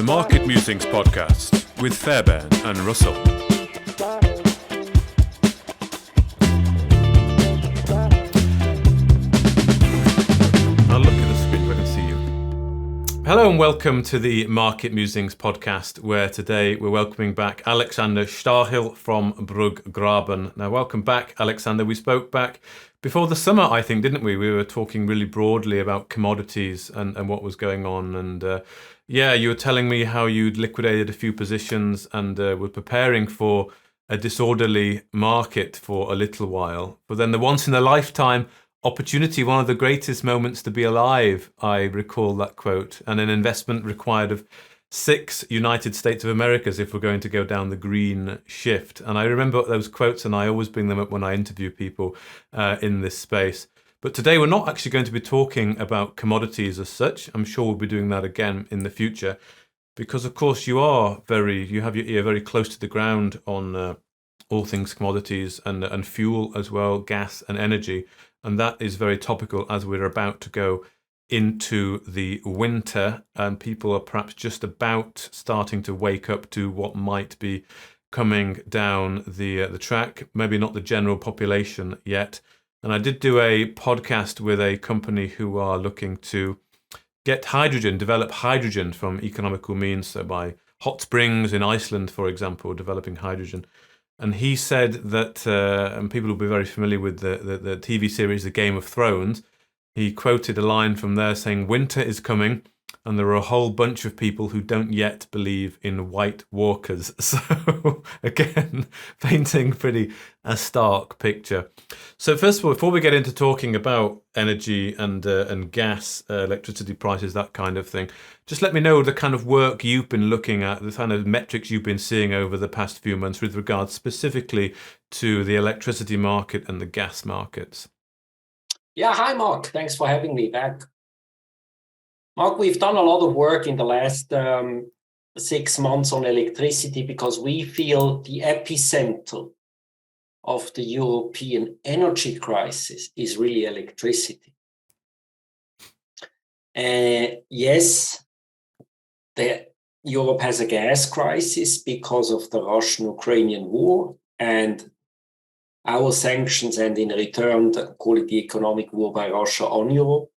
Market Musings podcast with Fairbairn and Russell. I'll look at the screen so I can see you. Hello and welcome to the Market Musings podcast, where today we're welcoming back Alexander Stahel from Bruggraben. Now, welcome back, Alexander. We spoke back before the summer, I think, didn't we? We were talking really broadly about commodities and what was going on. And you were telling me how you'd liquidated a few positions and were preparing for a disorderly market for a little while. But then the once-in-a-lifetime opportunity, one of the greatest moments to be alive, I recall that quote, and an investment required of 6 United States of Americas if we're going to go down the green shift. And I remember those quotes, and I always bring them up when I interview people in this space. But today we're not actually going to be talking about commodities as such. I'm sure we'll be doing that again in the future, because of course you have your ear very close to the ground on all things commodities and fuel as well, gas and energy. And that is very topical as we're about to go into the winter, and people are perhaps just about starting to wake up to what might be coming down the track. Maybe not the general population yet. And I did do a podcast with a company who are looking to get hydrogen, develop hydrogen from economical means, so by hot springs in Iceland, for example, developing hydrogen. And he said that, and people will be very familiar with the TV series The Game of Thrones, he quoted a line from there saying, "Winter is coming, and there are a whole bunch of people who don't yet believe in White Walkers." So again, painting pretty a stark picture. So first of all, before we get into talking about energy and gas, electricity prices, that kind of thing, just let me know the kind of work you've been looking at, the kind of metrics you've been seeing over the past few months with regards specifically to the electricity market and the gas markets. Yeah, hi Mark. Thanks for having me back. Mark, we've done a lot of work in the last 6 months on electricity because we feel the epicenter of the European energy crisis is really electricity. Yes, Europe has a gas crisis because of the Russian-Ukrainian war and our sanctions, and in return, call it the economic war by Russia on Europe.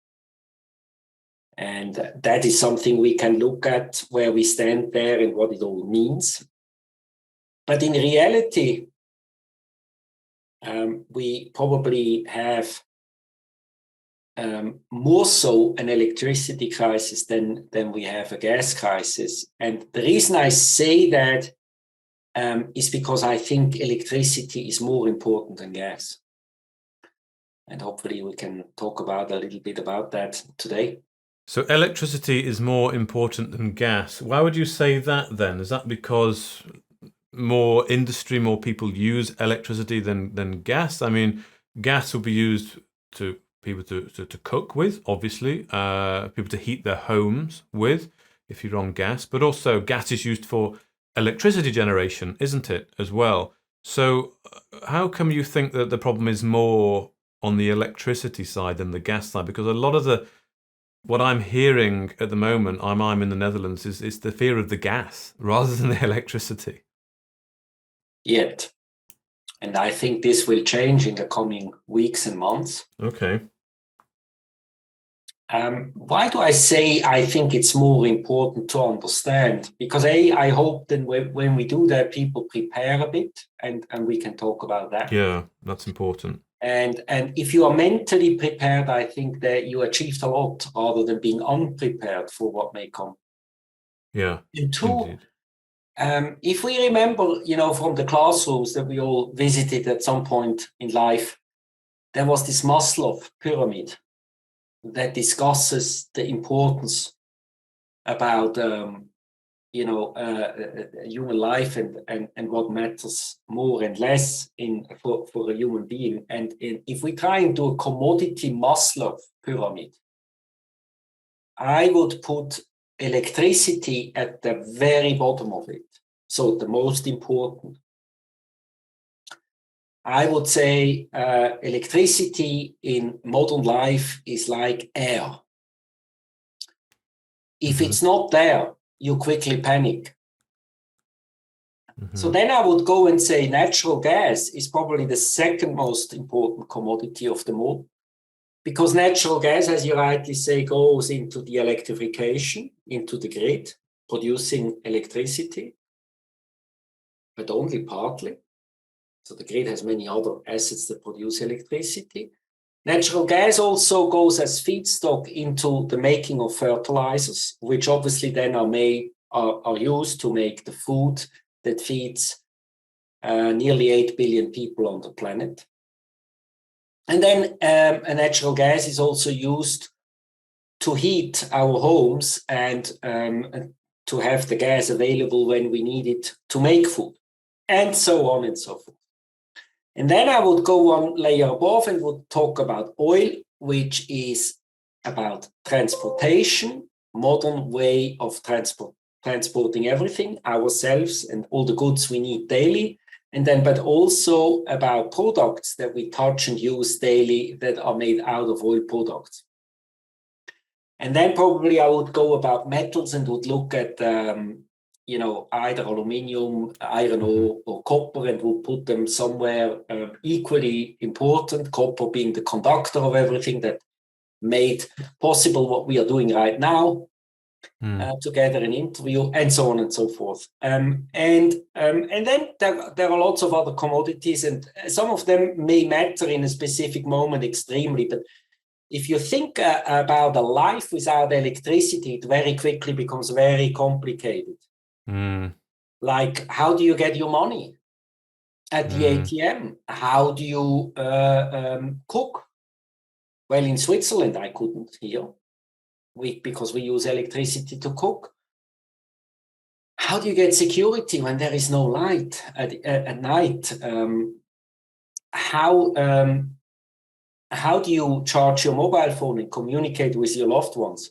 And that is something we can look at where we stand there and what it all means. But in reality, we probably have more so an electricity crisis than we have a gas crisis. And the reason I say that is because I think electricity is more important than gas. And hopefully we can talk about a little bit about that today. So electricity is more important than gas. Why would you say that then? Is that because more industry, more people use electricity than gas? I mean, gas will be used to people to cook with, obviously, people to heat their homes with, if you're on gas, but also gas is used for electricity generation, isn't it, as well? So how come you think that the problem is more on the electricity side than the gas side? Because a lot of what I'm hearing at the moment, I'm in the Netherlands, is the fear of the gas rather than the electricity. Yet. And I think this will change in the coming weeks and months. Okay. Why do I say I think it's more important to understand? Because I hope that when we do that, people prepare a bit and we can talk about that. Yeah, that's important. And if you are mentally prepared, I think that you achieved a lot rather than being unprepared for what may come. Yeah. And two, if we remember, from the classrooms that we all visited at some point in life, there was this Maslow pyramid that discusses the importance about human life and what matters more and less for a human being. And if we try and do a commodity Maslow pyramid, I would put electricity at the very bottom of it, so the most important. I would say electricity in modern life is like air. If it's not there, you quickly panic. Mm-hmm. So then I would go and say natural gas is probably the second most important commodity of them all, because natural gas, as you rightly say, goes into the electrification, into the grid, producing electricity, but only partly. So the grid has many other assets that produce electricity. Natural gas also goes as feedstock into the making of fertilizers, which obviously then are used to make the food that feeds nearly 8 billion people on the planet. And then a natural gas is also used to heat our homes and to have the gas available when we need it to make food, and so on and so forth. And then I would go one layer above and would talk about oil, which is about transportation, modern way of transporting everything, ourselves and all the goods we need daily. And then, but also about products that we touch and use daily that are made out of oil products. And then probably I would go about metals and would look at, either aluminium, iron ore, or copper, and would put them somewhere equally important, copper being the conductor of everything that made possible what we are doing right now. Together an interview, and so on and so forth. And then there are lots of other commodities, and some of them may matter in a specific moment extremely. But if you think about a life without electricity, it very quickly becomes very complicated. Like, how do you get your money at the ATM? How do you cook? Well, in Switzerland, I couldn't here. Because we use electricity to cook. How do you get security when there is no light at night? How do you charge your mobile phone and communicate with your loved ones?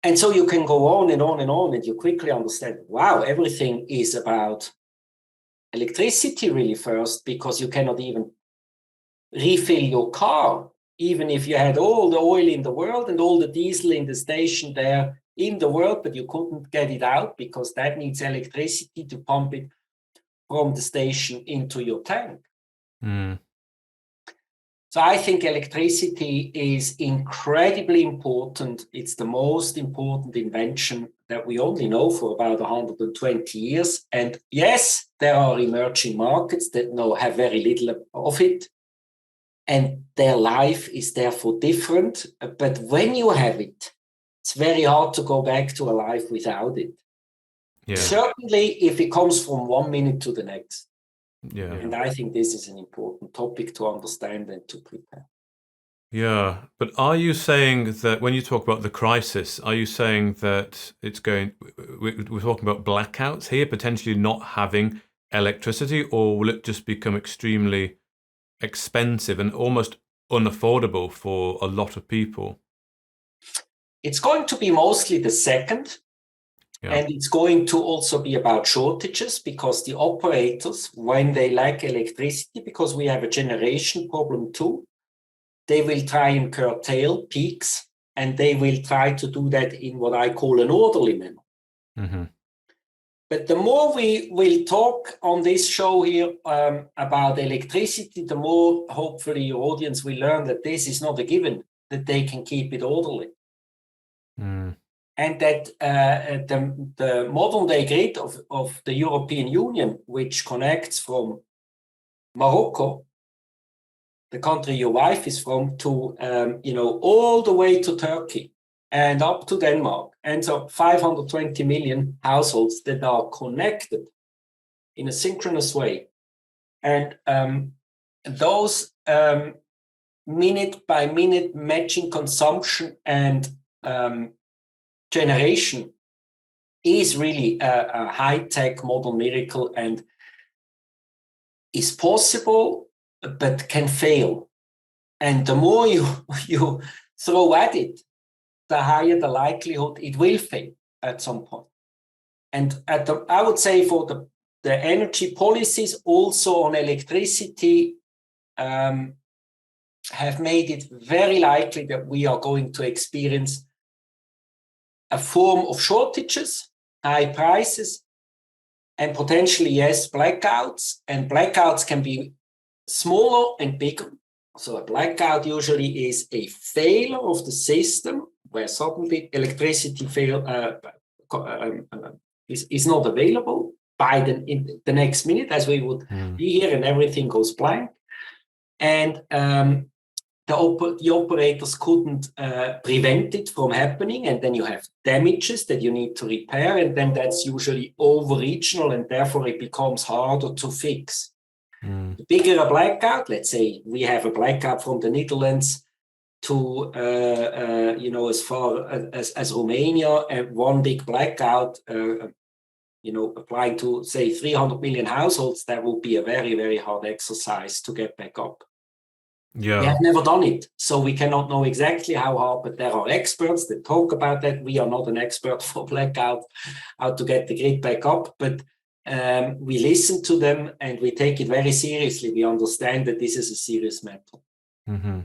And so you can go on and on and on, and you quickly understand, wow, everything is about electricity really first, because you cannot even refill your car. Even if you had all the oil in the world and all the diesel in the station there in the world, but you couldn't get it out because that needs electricity to pump it from the station into your tank. So I think electricity is incredibly important. It's the most important invention that we only know for about 120 years. And yes, there are emerging markets that have very little of it, and their life is therefore different. But when you have it, it's very hard to go back to a life without it. Yeah. Certainly if it comes from 1 minute to the next. Yeah. And I think this is an important topic to understand and to prepare. Yeah, but are you saying that when you talk about the crisis, are you saying that we're talking about blackouts here, potentially not having electricity, or will it just become extremely expensive and almost unaffordable for a lot of people? It's going to be mostly the second. Yeah. And it's going to also be about shortages, because the operators, when they lack electricity, because we have a generation problem too, they will try and curtail peaks, and they will try to do that in what I call an orderly manner. Mm-hmm. But the more we will talk on this show here about electricity, the more hopefully your audience will learn that this is not a given, that they can keep it orderly. And that the modern day grid of the European Union, which connects from Morocco, the country your wife is from, to all the way to Turkey and up to Denmark, and so 520 million households that are connected in a synchronous way, and those minute by minute matching consumption and generation is really a high-tech modern miracle, and is possible but can fail. And the more you throw at it, the higher the likelihood it will fail at some point. And I would say for the energy policies also on electricity have made it very likely that we are going to experience a form of shortages, high prices, and potentially, yes, blackouts. And blackouts can be smaller and bigger. So a blackout usually is a failure of the system where suddenly electricity is not available by the next minute, as we would be here, and everything goes blank. And the operators couldn't prevent it from happening, and then you have damages that you need to repair, and then that's usually over-regional, and therefore it becomes harder to fix. The bigger a blackout, let's say we have a blackout from the Netherlands to as far as Romania, and one big blackout, applying to say 300 million households, that would be a very, very hard exercise to get back up. Yeah. We have never done it, so we cannot know exactly how hard, but there are experts that talk about that. We are not an expert for blackout, how to get the grid back up, but we listen to them and we take it very seriously. We understand that this is a serious matter. Mm-hmm.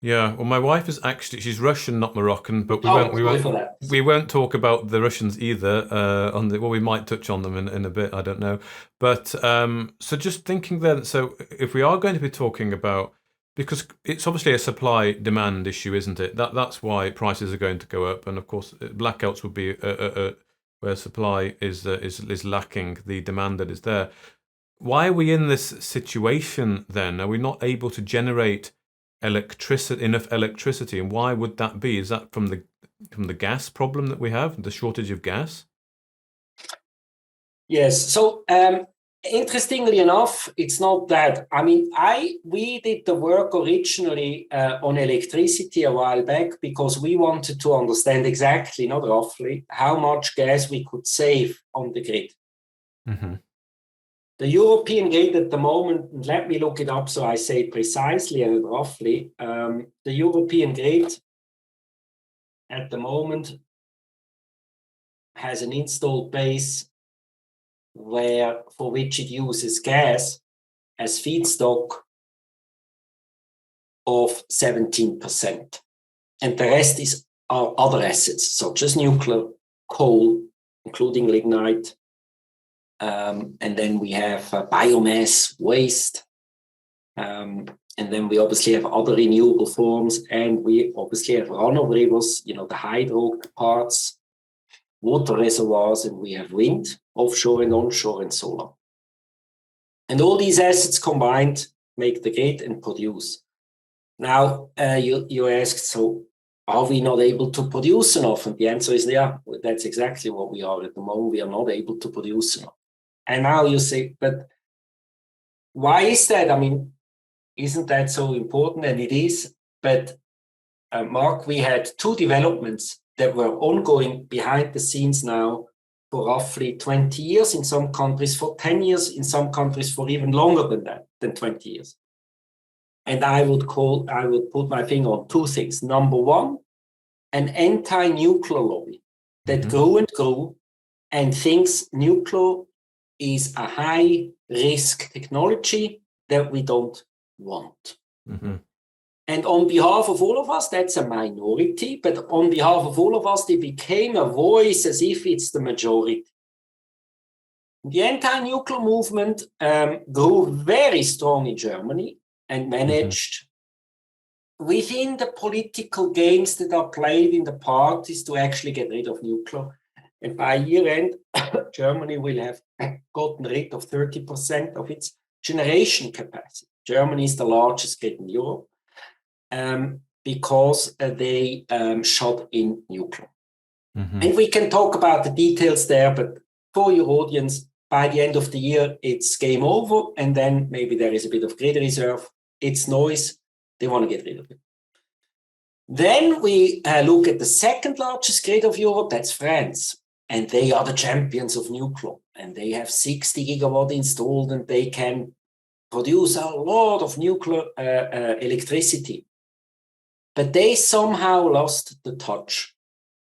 Yeah, well, my wife is actually, she's Russian, not Moroccan, but we won't talk about the Russians either. We might touch on them in a bit, I don't know. But so just thinking then, so if we are going to be talking about, because it's obviously a supply-demand issue, isn't it? That's why prices are going to go up, and of course blackouts would be where supply is lacking the demand that is there. Why are we in this situation then? Are we not able to generate enough electricity, and why would that be? Is that from the gas problem that we have, the shortage of gas? Yes. So interestingly enough, it's not that. I mean, we did the work originally on electricity a while back because we wanted to understand exactly, not roughly, how much gas we could save on the grid. Mm-hmm. The European grid at the moment, let me look it up so I say precisely and roughly, the European grid at the moment has an installed base for which it uses gas as feedstock of 17%. And the rest are other assets, such as nuclear, coal, including lignite, and then we have biomass, waste, and then we obviously have other renewable forms, and we obviously have run-of rivers, the hydro parts, water reservoirs, and we have wind, offshore and onshore, and solar. And all these assets combined make the grid and produce. Now, you asked, so are we not able to produce enough? And the answer is, yeah, that's exactly what we are at the moment. We are not able to produce enough. And now you say, but why is that? I mean, isn't that so important? And it is. But Mark, we had two developments that were ongoing behind the scenes now for roughly 20 years in some countries, for 10 years in some countries, for even longer than that, than 20 years. And I would put my finger on two things. Number one, an anti-nuclear lobby that grew and grew and thinks nuclear is a high-risk technology that we don't want. Mm-hmm. And on behalf of all of us, that's a minority, but on behalf of all of us, they became a voice as if it's the majority. The anti-nuclear movement grew very strong in Germany and managed within the political games that are played in the parties to actually get rid of nuclear. And by year end, Germany will have gotten rid of 30% of its generation capacity. Germany is the largest grid in Europe because they shut in nuclear. Mm-hmm. And we can talk about the details there, but for your audience, by the end of the year, it's game over. And then maybe there is a bit of grid reserve. It's noise. They want to get rid of it. Then we look at the second largest grid of Europe, that's France. And they are the champions of nuclear. And they have 60 gigawatt installed, and they can produce a lot of nuclear electricity. But they somehow lost the touch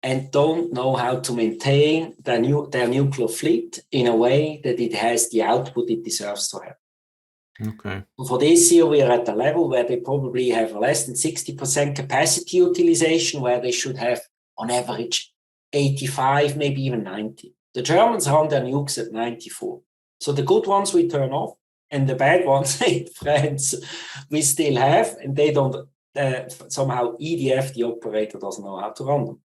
and don't know how to maintain their nuclear fleet in a way that it has the output it deserves to have. Okay. For this year, we are at a level where they probably have less than 60% capacity utilization, where they should have, on average, 85, maybe even 90. The Germans run their nukes at 94. So the good ones we turn off, and the bad ones in France we still have, and they don't, somehow EDF, the operator, doesn't know how to run them.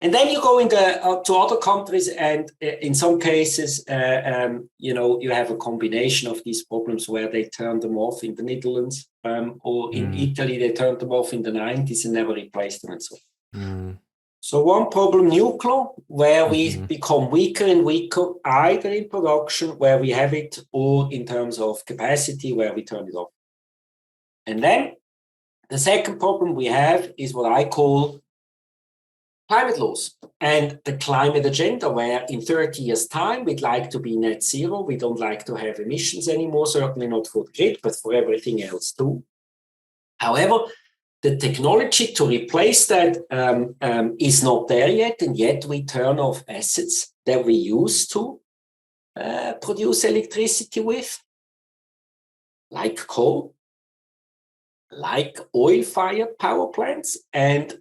And then you go to other countries, and in some cases, you have a combination of these problems where they turn them off in the Netherlands, or in Italy, they turned them off in the 90s and never replaced them and so on. So one problem, nuclear, where we become weaker and weaker, either in production, where we have it, or in terms of capacity, where we turn it off. And then the second problem we have is what I call climate laws and the climate agenda, where in 30 years' time, we'd like to be net zero. We don't like to have emissions anymore, certainly not for the grid, but for everything else too. However, the technology to replace that is not there yet, and yet we turn off assets that we used to produce electricity with, like coal, like oil-fired power plants, and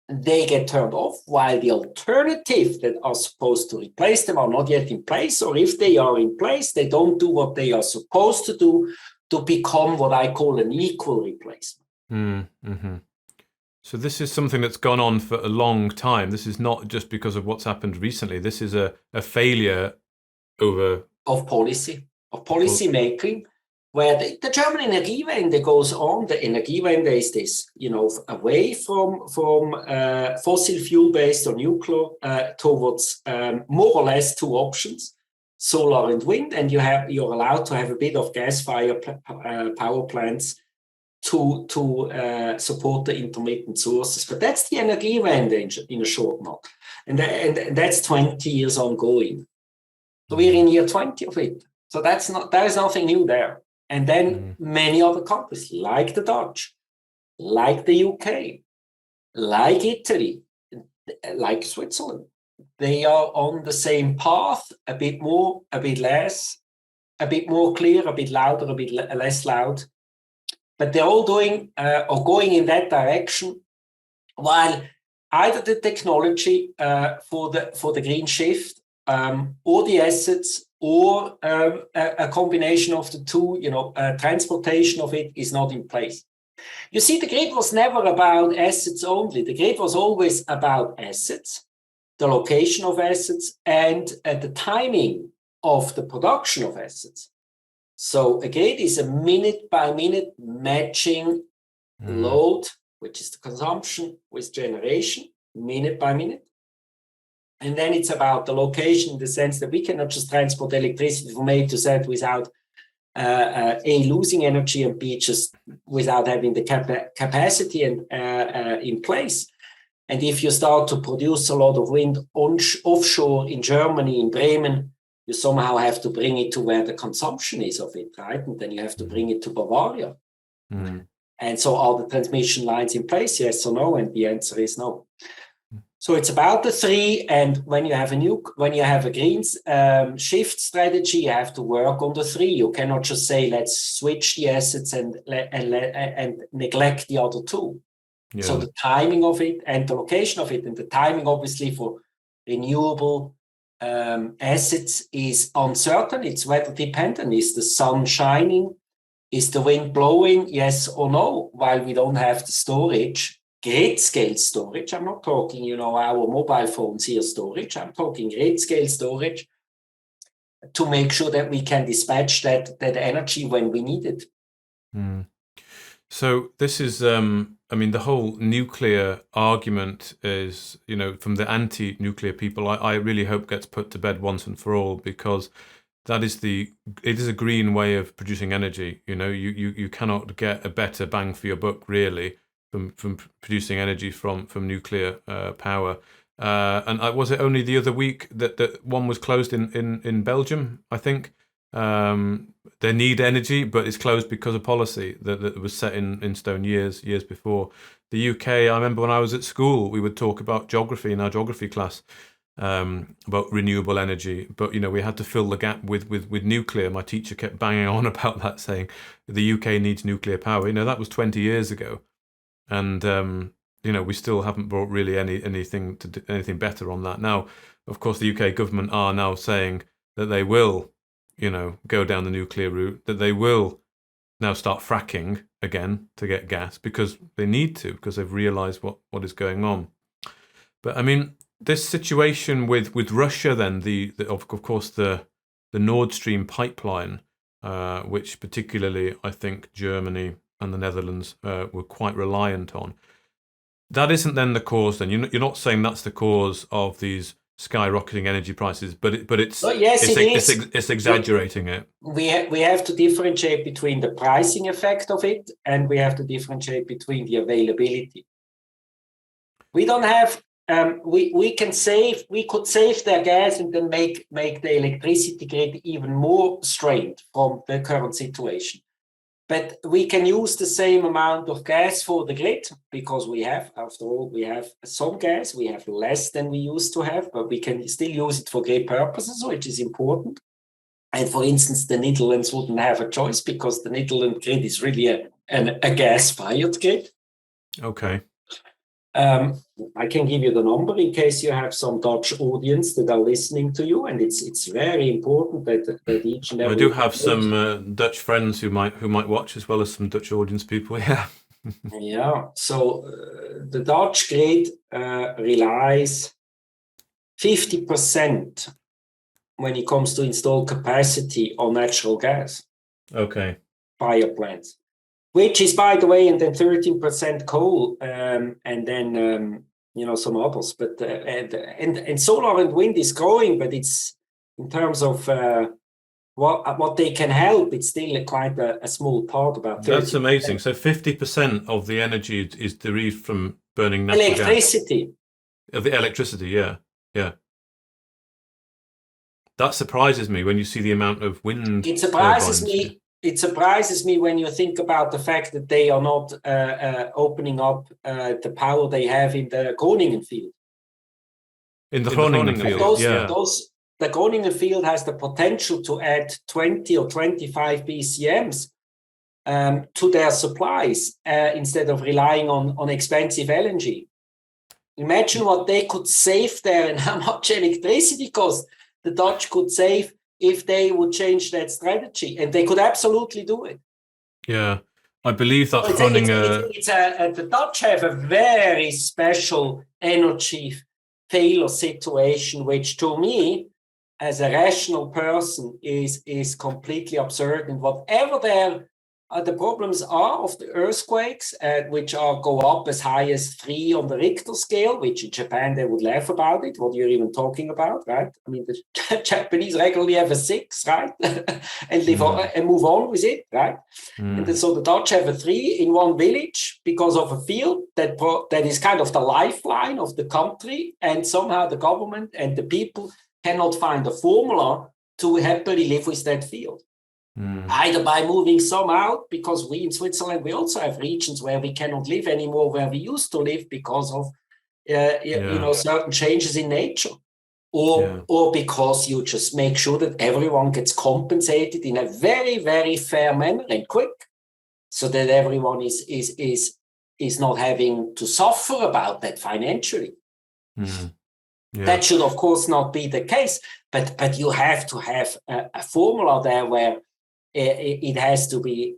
they get turned off while the alternatives that are supposed to replace them are not yet in place, or if they are in place, they don't do what they are supposed to do to become what I call an equal replacement. So this is something that's gone on for a long time. This is not just because of what's happened recently. This is a failure of policy making, where the German Energiewende goes on. The Energiewende is this, away from fossil fuel-based or nuclear towards more or less two options, solar and wind, and you're allowed to have a bit of gas-fired power plants to support the intermittent sources. But that's the Energiewende in a short knot. And that's 20 years ongoing. So we're in year 20 of it. So there is nothing new there. And then many other countries, like the Dutch, like the UK, like Italy, like Switzerland, they are on the same path, a bit more, a bit less, a bit more clear, a bit louder, a bit less loud. But they're all doing or going in that direction, while either the technology for the green shift or the assets or a combination of the two, transportation of it is not in place. You see, the grid was never about assets only. The grid was always about assets, the location of assets, and the timing of the production of assets. So a grid is a minute-by-minute matching load, which is the consumption, with generation, minute by minute. And then it's about the location in the sense that we cannot just transport electricity from A to Z without A, losing energy, and B, just without having the capacity and in place. And if you start to produce a lot of wind offshore in Germany, in Bremen, you somehow have to bring it to where the consumption is of it, right? And then you have to bring it to Bavaria. And so are the transmission lines in place, yes or no? And the answer is no. So it's about the three, and when you have a green shift strategy, you have to work on the three. You cannot just say, let's switch the assets and neglect the other two. Yeah. So the timing of it and the location of it, and the timing obviously for renewable assets is uncertain. It's weather dependent. Is the sun shining? Is the wind blowing? Yes or no? While we don't have the storage, grid scale storage. I'm not talking, our mobile phones here storage. I'm talking grid scale storage to make sure that we can dispatch that energy when we need it. So this is, the whole nuclear argument is, from the anti-nuclear people, I really hope gets put to bed once and for all, because it is a green way of producing energy. You cannot get a better bang for your buck, really, from producing energy from nuclear power. And was it only the other week that one was closed in Belgium, I think? They need energy, but it's closed because of policy that was set in stone years before. The UK, I remember when I was at school, we would talk about geography in our geography class, about renewable energy, but we had to fill the gap with nuclear. My teacher kept banging on about that, saying the UK needs nuclear power. That was 20 years ago, and we still haven't brought really anything better on that. Now, of course, the UK government are now saying that they will, go down the nuclear route, that they will now start fracking again to get gas because they need to, because they've realised what is going on. But I mean, this situation with Russia, then of course the Nord Stream pipeline, which particularly I think Germany and the Netherlands were quite reliant on. That isn't then the cause. Then you're not saying that's the cause of these skyrocketing energy prices, but it's yes, it is. It's exaggerating it. We have to differentiate between the pricing effect of it, and we have to differentiate between the availability. We don't have. We could save their gas and then make the electricity grid even more strained from the current situation. But we can use the same amount of gas for the grid because after all, we have some gas. We have less than we used to have, but we can still use it for grid purposes, which is important. And for instance, the Netherlands wouldn't have a choice because the Netherlands grid is really a gas-fired grid. Okay. I can give you the number in case you have some Dutch audience that are listening to you, and it's very important that each and every. I do have some Dutch friends who might watch, as well as some Dutch audience people. Yeah. Yeah. So the Dutch grid relies 50% when it comes to installed capacity on natural gas. Okay. Fire plants. Which is, by the way, and then 13% coal, and then some others. But and solar and wind is growing, but it's in terms of what they can help, it's still quite a small part. About 30%. That's amazing. So 50% of the energy is derived from burning natural electricity. Of the electricity, yeah. That surprises me when you see the amount of wind. It surprises me. It surprises me when you think about the fact that they are not opening up the power they have in the Groningen field. In the Groningen field, the Groningen field has the potential to add 20 or 25 BCMs to their supplies instead of relying on expensive LNG. Imagine what they could save there and how much electricity cost the Dutch could save if they would change that strategy, and they could absolutely do it. Yeah, I believe that the Dutch have a very special energy failure situation, which to me, as a rational person, is completely absurd. And whatever the problems are of the earthquakes, which go up as high as 3 on the Richter scale, which in Japan they would laugh about it. What you're even talking about, right? I mean, the Japanese regularly have a 6, right, and live on, and move on with it, right? And so the Dutch have a 3 in one village because of a field that is kind of the lifeline of the country, and somehow the government and the people cannot find a formula to happily live with that field. Either by moving some out, because we in Switzerland, we also have regions where we cannot live anymore where we used to live because of certain changes in nature, or because you just make sure that everyone gets compensated in a very, very fair manner and quick, so that everyone is not having to suffer about that financially. That should, of course, not be the case, but you have to have a formula there where it has to be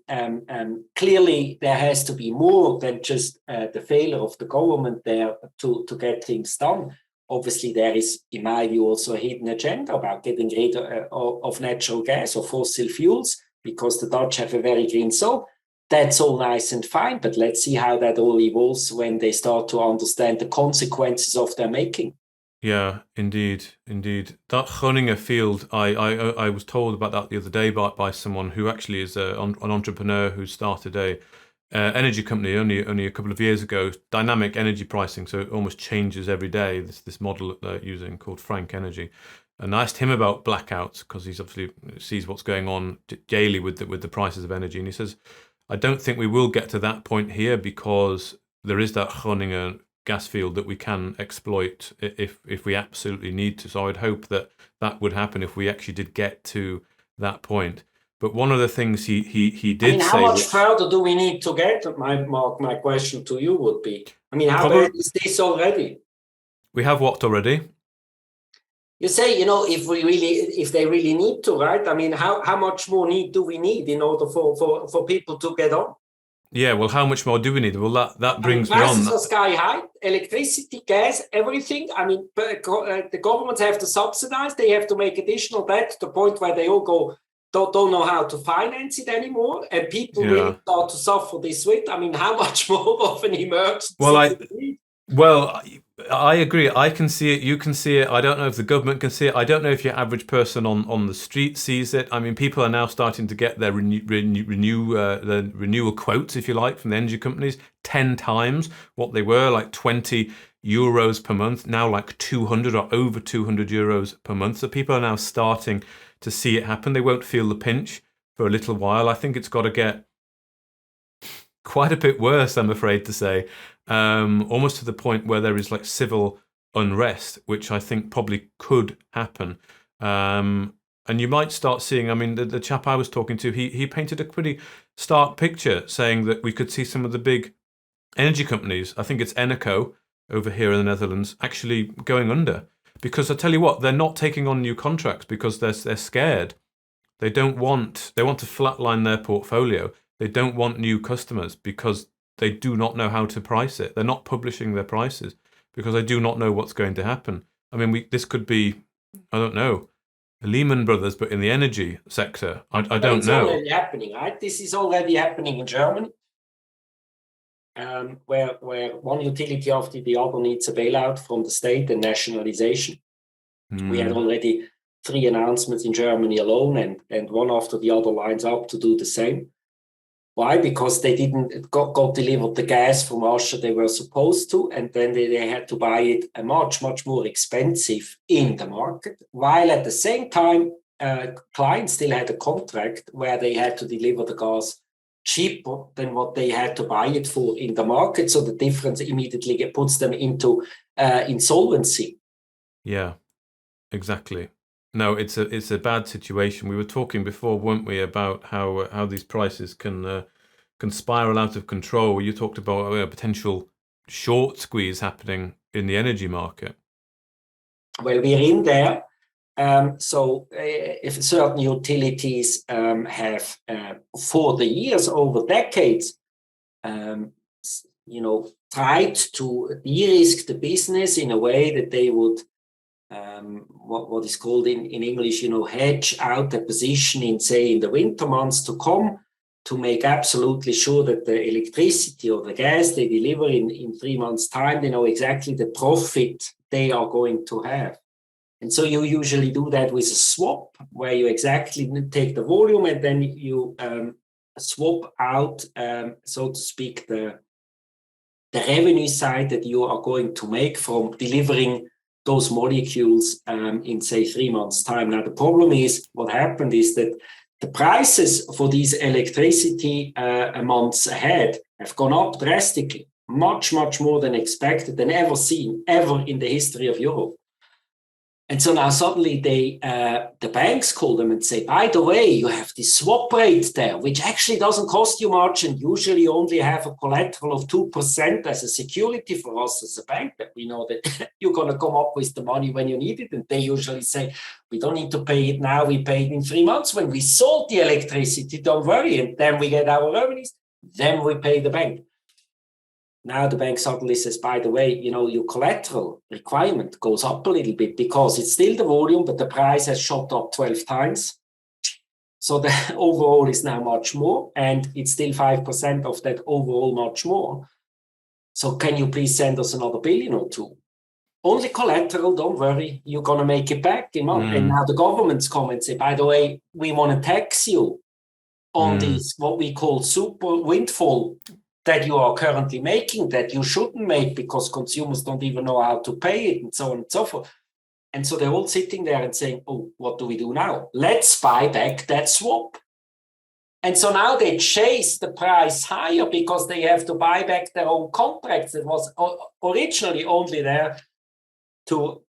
clearly, there has to be more than just the failure of the government there to get things done. Obviously, there is, in my view, also a hidden agenda about getting rid of natural gas or fossil fuels, because the Dutch have a very green soul. That's all nice and fine, but let's see how that all evolves when they start to understand the consequences of their making. Yeah, indeed. That Groningen field, I was told about that the other day by someone who actually is an entrepreneur who started a energy company only a couple of years ago. Dynamic energy pricing, so it almost changes every day. This model that they're using called Frank Energy, and I asked him about blackouts because he's obviously sees what's going on daily with the prices of energy, and he says, I don't think we will get to that point here because there is that Groningen gas field that we can exploit if we absolutely need to. So I would hope that would happen if we actually did get to that point. But one of the things he did how say, much which further do we need to get? My question to you would be, how probably bad is this already? we have what already? You say, if they really need to, right? How much more need do we need in order for people to get on? Yeah, well, how much more do we need? Well, that brings me prices on. are sky high, electricity, gas, everything. The governments have to subsidize. They have to make additional debt to the point where they all don't know how to finance it anymore, and people really start to suffer this with. How much more of an emergency? Well, I agree. I can see it. You can see it. I don't know if the government can see it. I don't know if your average person on the street sees it. People are now starting to get their renewal quotes, if you like, from the energy companies 10 times what they were, like €20 per month, now like 200 or over €200 per month. So people are now starting to see it happen. They won't feel the pinch for a little while. I think it's got to get quite a bit worse, I'm afraid to say, almost to the point where there is like civil unrest, which I think probably could happen. And you might start seeing, the chap I was talking to, he painted a pretty stark picture, saying that we could see some of the big energy companies, I think it's Eneco over here in the Netherlands, actually going under. Because I tell you what, they're not taking on new contracts because they're scared. They want to flatline their portfolio. They don't want new customers because they do not know how to price it. They're not publishing their prices because they do not know what's going to happen. This could be, I don't know, Lehman Brothers, but in the energy sector. I don't know. It's already happening, right? This is already happening in Germany, where one utility after the other needs a bailout from the state and nationalization. We had already 3 announcements in Germany alone, and one after the other lines up to do the same. Why? Because they didn't got delivered the gas from Russia they were supposed to, and then they had to buy it much, much more expensive in the market, while at the same time, clients still had a contract where they had to deliver the gas cheaper than what they had to buy it for in the market. So the difference immediately puts them into insolvency. Yeah, exactly. No, it's a bad situation. We were talking before, weren't we, about how these prices can spiral out of control. You talked about a potential short squeeze happening in the energy market. Well, we're in there. So if certain utilities have, for the years, over decades, tried to de-risk the business in a way that they would what is called in English, hedge out the position in the winter months to come, to make absolutely sure that the electricity or the gas they deliver in 3 months' time, they know exactly the profit they are going to have. And so you usually do that with a swap, where you exactly take the volume and then you swap out, so to speak, the revenue side that you are going to make from delivering those molecules in 3 months' time. Now, the problem is, what happened is that the prices for these electricity months ahead have gone up drastically, much, much more than expected, than ever seen, ever in the history of Europe. And so now suddenly the banks call them and say, by the way, you have this swap rate there, which actually doesn't cost you much and usually only have a collateral of 2% as a security for us as a bank, that we know that you're going to come up with the money when you need it. And they usually say, we don't need to pay it now, we pay it in 3 months when we sold the electricity, don't worry. And then we get our revenues, then we pay the bank. Now the bank suddenly says, by the way, your collateral requirement goes up a little bit because it's still the volume, but the price has shot up 12 times. So the overall is now much more, and it's still 5% of that overall much more. So can you please send us another 1 billion or 2? Only collateral, don't worry, you're going to make it back in month. And now the governments come and say, by the way, we want to tax you on this, what we call super windfall that you are currently making, that you shouldn't make because consumers don't even know how to pay it, and so on and so forth. And so they're all sitting there and saying, oh, what do we do now? Let's buy back that swap. And so now they chase the price higher because they have to buy back their own contracts that was originally only there to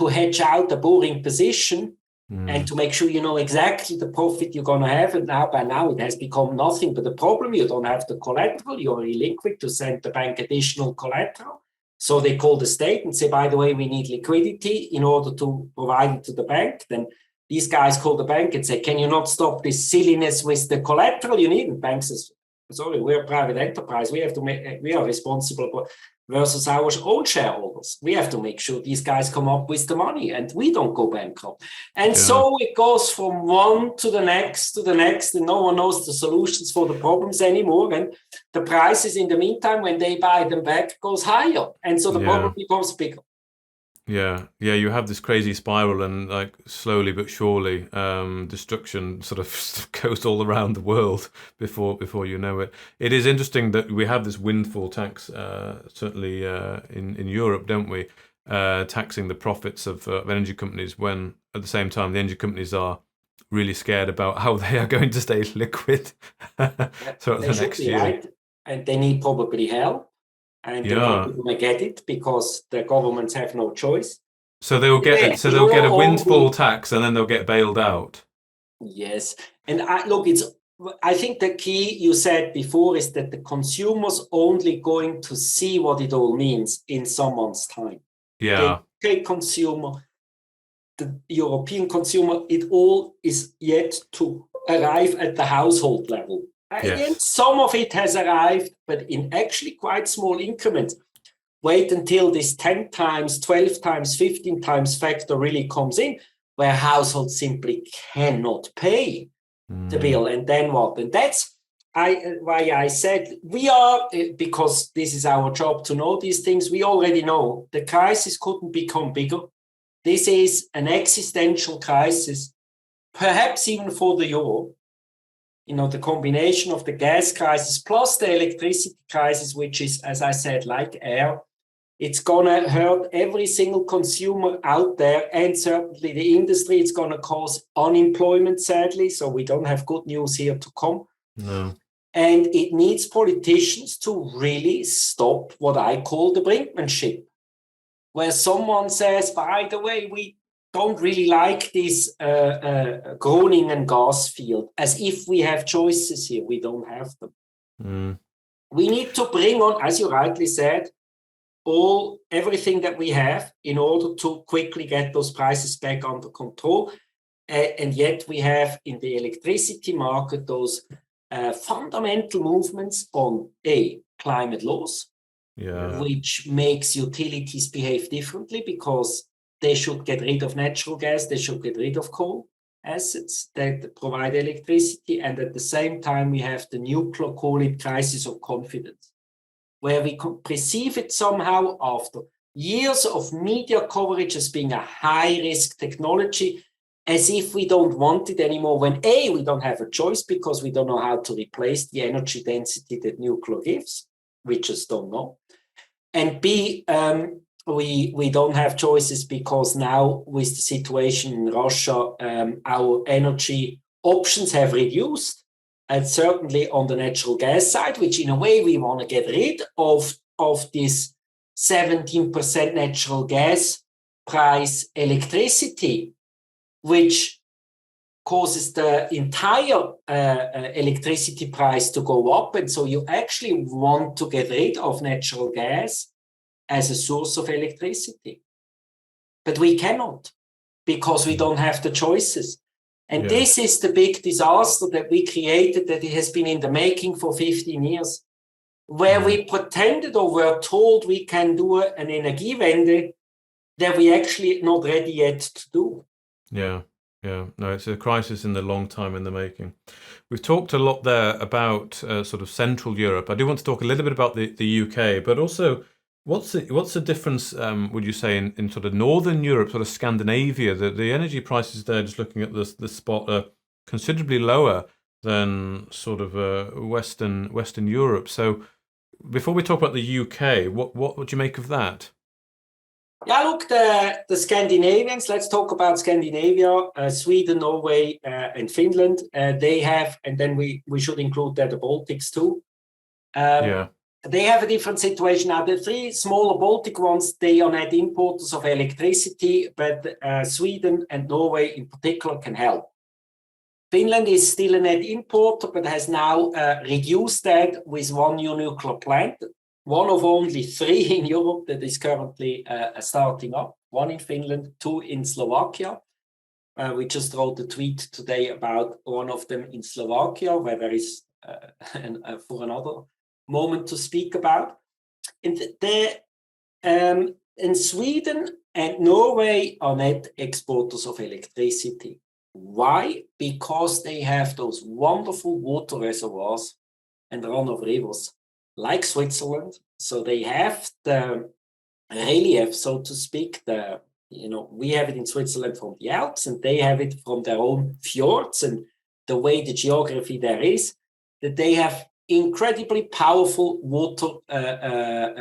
hedge out the boring position and to make sure you know exactly the profit you're going to have. And now, by now, it has become nothing but a problem. You don't have the collateral. You're illiquid to send the bank additional collateral. So they call the state and say, by the way, we need liquidity in order to provide it to the bank. Then these guys call the bank and say, can you not stop this silliness with the collateral you need? And bank says, sorry, we're a private enterprise. We have to make, we are responsible versus our own shareholders. We have to make sure these guys come up with the money and we don't go bankrupt. And so it goes from one to the next, and no one knows the solutions for the problems anymore. And the prices in the meantime, when they buy them back, goes higher. And so the problem becomes bigger. Yeah, you have this crazy spiral, and like slowly but surely, destruction sort of goes all around the world before you know it. It is interesting that we have this windfall tax, certainly in Europe, don't we? Taxing the profits of energy companies, when at the same time the energy companies are really scared about how they are going to stay liquid. So the next year, right? And they need probably help. And they're not going to get it because the governments have no choice. So they'll get a windfall tax, and then they'll get bailed out. Yes, and I think the key you said before is that the consumer's only going to see what it all means in some months' time. Yeah. The UK consumer, the European consumer, it all is yet to arrive at the household level. Yes. And some of it has arrived, but in actually quite small increments. Wait until this 10 times, 12 times, 15 times factor really comes in, where households simply cannot pay the bill. And then what? And that's why I said we are, because this is our job to know these things, we already know the crisis couldn't become bigger. This is an existential crisis, perhaps even for the euro. You know, the combination of the gas crisis plus the electricity crisis, which is, as I said, like air, it's going to hurt every single consumer out there, and certainly the industry. It's going to cause unemployment, sadly. So we don't have good news here to come. No. And it needs politicians to really stop what I call the brinkmanship, where someone says, by the way, we don't really like this Groningen gas field, as if we have choices here. We don't have them. We need to bring on, as you rightly said, everything that we have in order to quickly get those prices back under control. And yet we have in the electricity market those fundamental movements on climate laws, which makes utilities behave differently, because they should get rid of natural gas, they should get rid of coal assets that provide electricity. And at the same time, we have the nuclear, call it crisis of confidence, where we perceive it somehow after years of media coverage as being a high-risk technology, as if we don't want it anymore, when we don't have a choice because we don't know how to replace the energy density that nuclear gives. We just don't know. And B, we don't have choices because now with the situation in Russia, our energy options have reduced. And certainly on the natural gas side, which in a way we want to get rid of this 17% natural gas price electricity, which causes the entire electricity price to go up. And so you actually want to get rid of natural gas as a source of electricity. But we cannot, because we don't have the choices. And this is the big disaster that we created, that it has been in the making for 15 years, where we pretended or were told we can do an Energiewende that we actually not ready yet to do. Yeah. No, it's a crisis in the long time in the making. We've talked a lot there about sort of Central Europe. I do want to talk a little bit about the UK, but also what's the difference, would you say, in sort of Northern Europe, sort of Scandinavia? The energy prices there, just looking at the spot, are considerably lower than sort of Western Europe. So before we talk about the UK, what would you make of that? Yeah, look, the Scandinavians, let's talk about Scandinavia, Sweden, Norway, and Finland. They have, and then we should include there the Baltics too. they have a different situation now. The three smaller Baltic ones, they are net importers of electricity, but Sweden and Norway in particular can help. Finland is still a net importer, but has now reduced that with one new nuclear plant, one of only three in Europe that is currently starting up, one in Finland, two in Slovakia. We just wrote a tweet today about one of them in Slovakia, where there is for another moment to speak about. In Sweden and Norway are net exporters of electricity. Why? Because they have those wonderful water reservoirs and run of rivers, like Switzerland. So they have the relief, so to speak. We have it in Switzerland from the Alps, and they have it from their own fjords. And the way the geography there is, that they have incredibly powerful water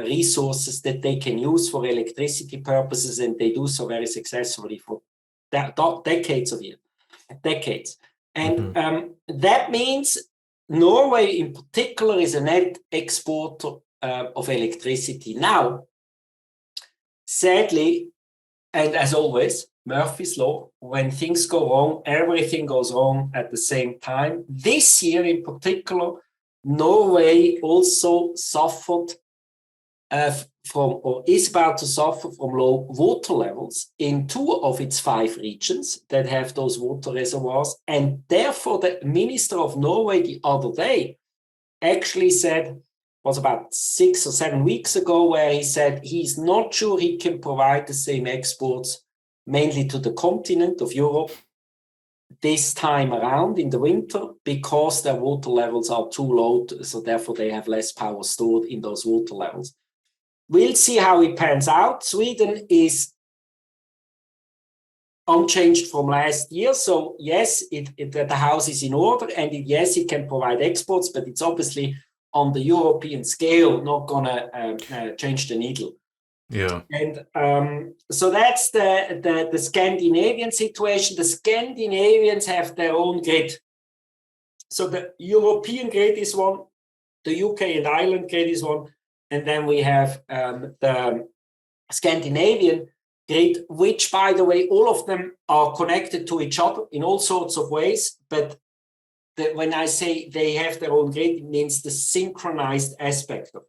resources that they can use for electricity purposes, and they do so very successfully for decades. And that means Norway in particular is a net exporter of electricity. Now, sadly, and as always, Murphy's Law, when things go wrong, everything goes wrong at the same time. This year in particular, Norway also suffered or is about to suffer from low water levels in 2 of its 5 regions that have those water reservoirs. And therefore, the minister of Norway the other day actually said, was about 6 or 7 weeks ago, where he said he's not sure he can provide the same exports, mainly to the continent of Europe, this time around in the winter, because their water levels are too low, so therefore they have less power stored in those water levels. We'll see how it pans out. Sweden is unchanged from last year. So yes, the house is in order, and yes, it can provide exports, but it's obviously on the European scale not going to change the needle. Yeah. And so that's the Scandinavian situation. The Scandinavians have their own grid. So the European grid is one, the UK and Ireland grid is one, and then we have the Scandinavian grid, which, by the way, all of them are connected to each other in all sorts of ways. But when I say they have their own grid, it means the synchronized aspect of it.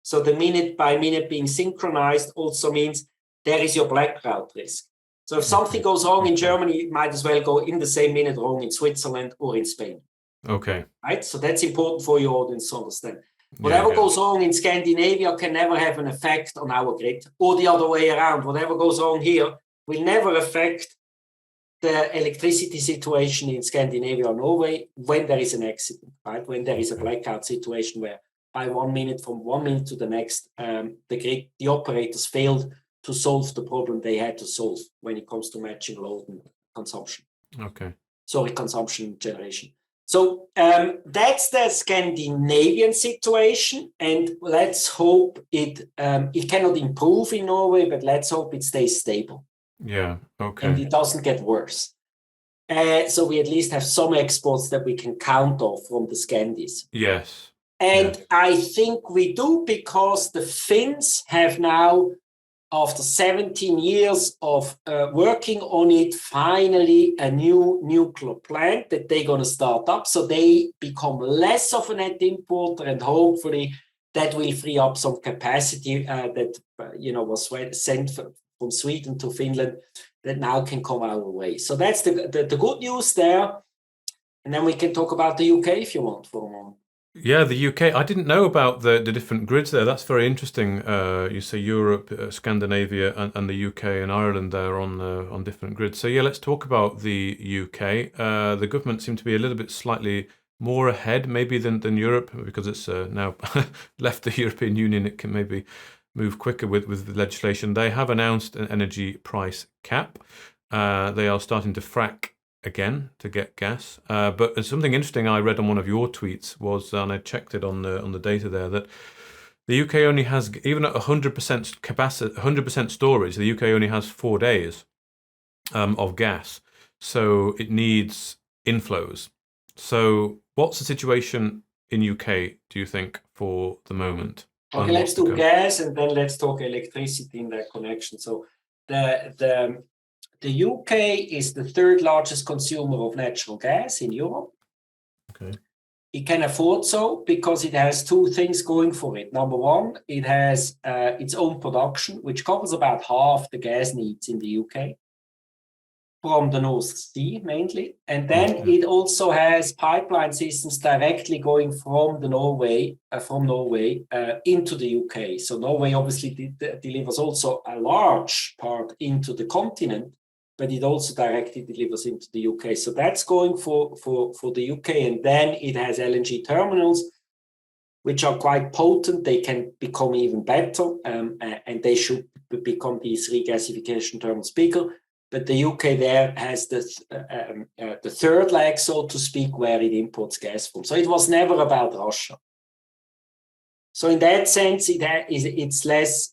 So the minute by minute being synchronized also means there is your blackout risk. So if something goes wrong in Germany, it might as well go in the same minute wrong in Switzerland or in Spain. Okay. Right? So that's important for your audience to understand. Whatever goes wrong in Scandinavia can never have an effect on our grid, or the other way around. Whatever goes wrong here will never affect the electricity situation in Scandinavia or Norway when there is an accident, right? When there is a blackout situation where by 1 minute, from 1 minute to the next, the operators failed to solve the problem they had to solve when it comes to matching load and consumption. Okay. Sorry, consumption and generation. So that's the Scandinavian situation, and let's hope it cannot improve in Norway, but let's hope it stays stable. Yeah, okay. And it doesn't get worse. So we at least have some exports that we can count off from the Scandis. Yes. And I think we do, because the Finns have now, after 17 years of working on it, finally a new nuclear plant that they're going to start up. So they become less of a net importer, and hopefully that will free up some capacity that was sent from Sweden to Finland that now can come our way. So that's the good news there. And then we can talk about the UK if you want for a moment. Yeah, the UK. I didn't know about the different grids there. That's very interesting. You say Europe, Scandinavia, and the UK and Ireland there on different grids. So yeah, let's talk about the UK. The government seemed to be a little bit slightly more ahead, maybe than Europe, because it's now left the European Union. It can maybe move quicker with the legislation. They have announced an energy price cap. They are starting to frack again to get gas. But something interesting I read on one of your tweets was, and I checked it on the data there, that the UK only has, even at 100% capacity, 100% storage, the UK only has 4 days of gas. So it needs inflows. So what's the situation in UK, do you think, for the moment? Okay, let's do gas and then let's talk electricity in that connection. So the UK is the third largest consumer of natural gas in Europe. Okay. It can afford so because it has two things going for it. Number one, it has its own production, which covers about half the gas needs in the UK from the North Sea mainly. And then it also has pipeline systems directly going from Norway into the UK. So Norway obviously delivers also a large part into the continent, but it also directly delivers into the UK. So that's going for the UK. And then it has LNG terminals, which are quite potent. They can become even better, and they should become these regasification terminals bigger. But the UK there has the third leg, so to speak, where it imports gas from. So it was never about Russia. So in that sense, it's less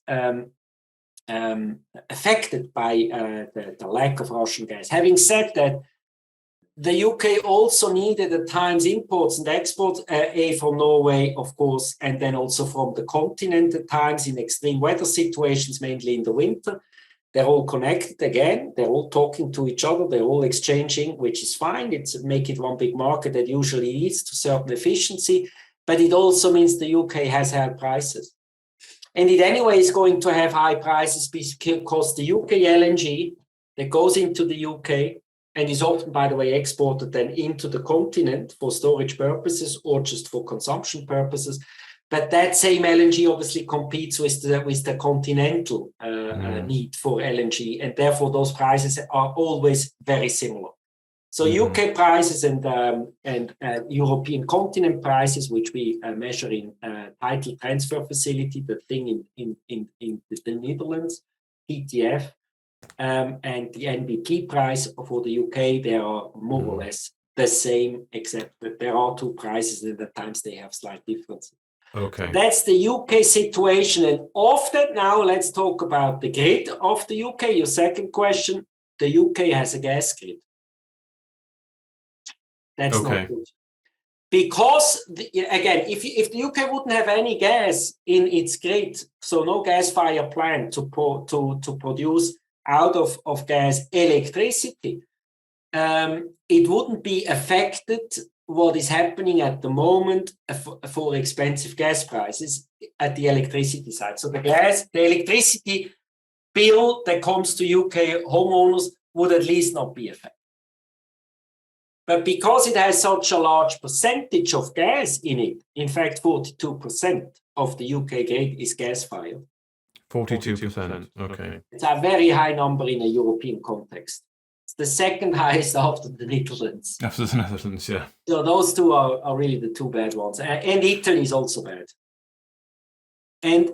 affected by the lack of Russian gas. Having said that, the UK also needed at times imports and exports, from Norway, of course, and then also from the continent at times in extreme weather situations, mainly in the winter. They're all connected again. They're all talking to each other. They're all exchanging, which is fine. It's make it one big market that usually leads to certain efficiency. But it also means the UK has high prices. And it anyway is going to have high prices because the UK LNG that goes into the UK and is often, by the way, exported then into the continent for storage purposes or just for consumption purposes. But that same LNG obviously competes with the continental need for LNG, and therefore those prices are always very similar. So UK prices and European continent prices, which we measure in tidal transfer facility, the thing in the Netherlands, ETF, and the NBP price for the UK, they are more or less the same, except that there are two prices and at times they have slight differences. Okay. That's the UK situation. And of that now, let's talk about the grid of the UK. Your second question, the UK has a gas grid. That's not good. Because, again, if the UK wouldn't have any gas in its grid, so no gas-fired plant to produce out of gas electricity, it wouldn't be affected what is happening at the moment for expensive gas prices at the electricity side. So the electricity bill that comes to UK homeowners would at least not be affected. But because it has such a large percentage of gas in it, in fact, 42% of the UK grid is gas-fired. 42%, okay. It's a very high number in a European context. It's the second highest after the Netherlands. After the Netherlands, yeah. So those two are really the two bad ones. And Italy is also bad. And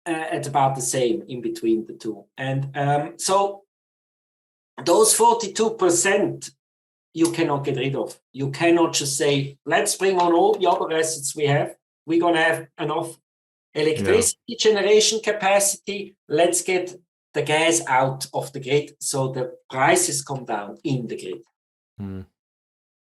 it's about the same in between the two. And so those 42%, you cannot get rid of. You cannot just say, let's bring on all the other assets we have. We're going to have enough electricity generation capacity. Let's get the gas out of the grid so the prices come down in the grid.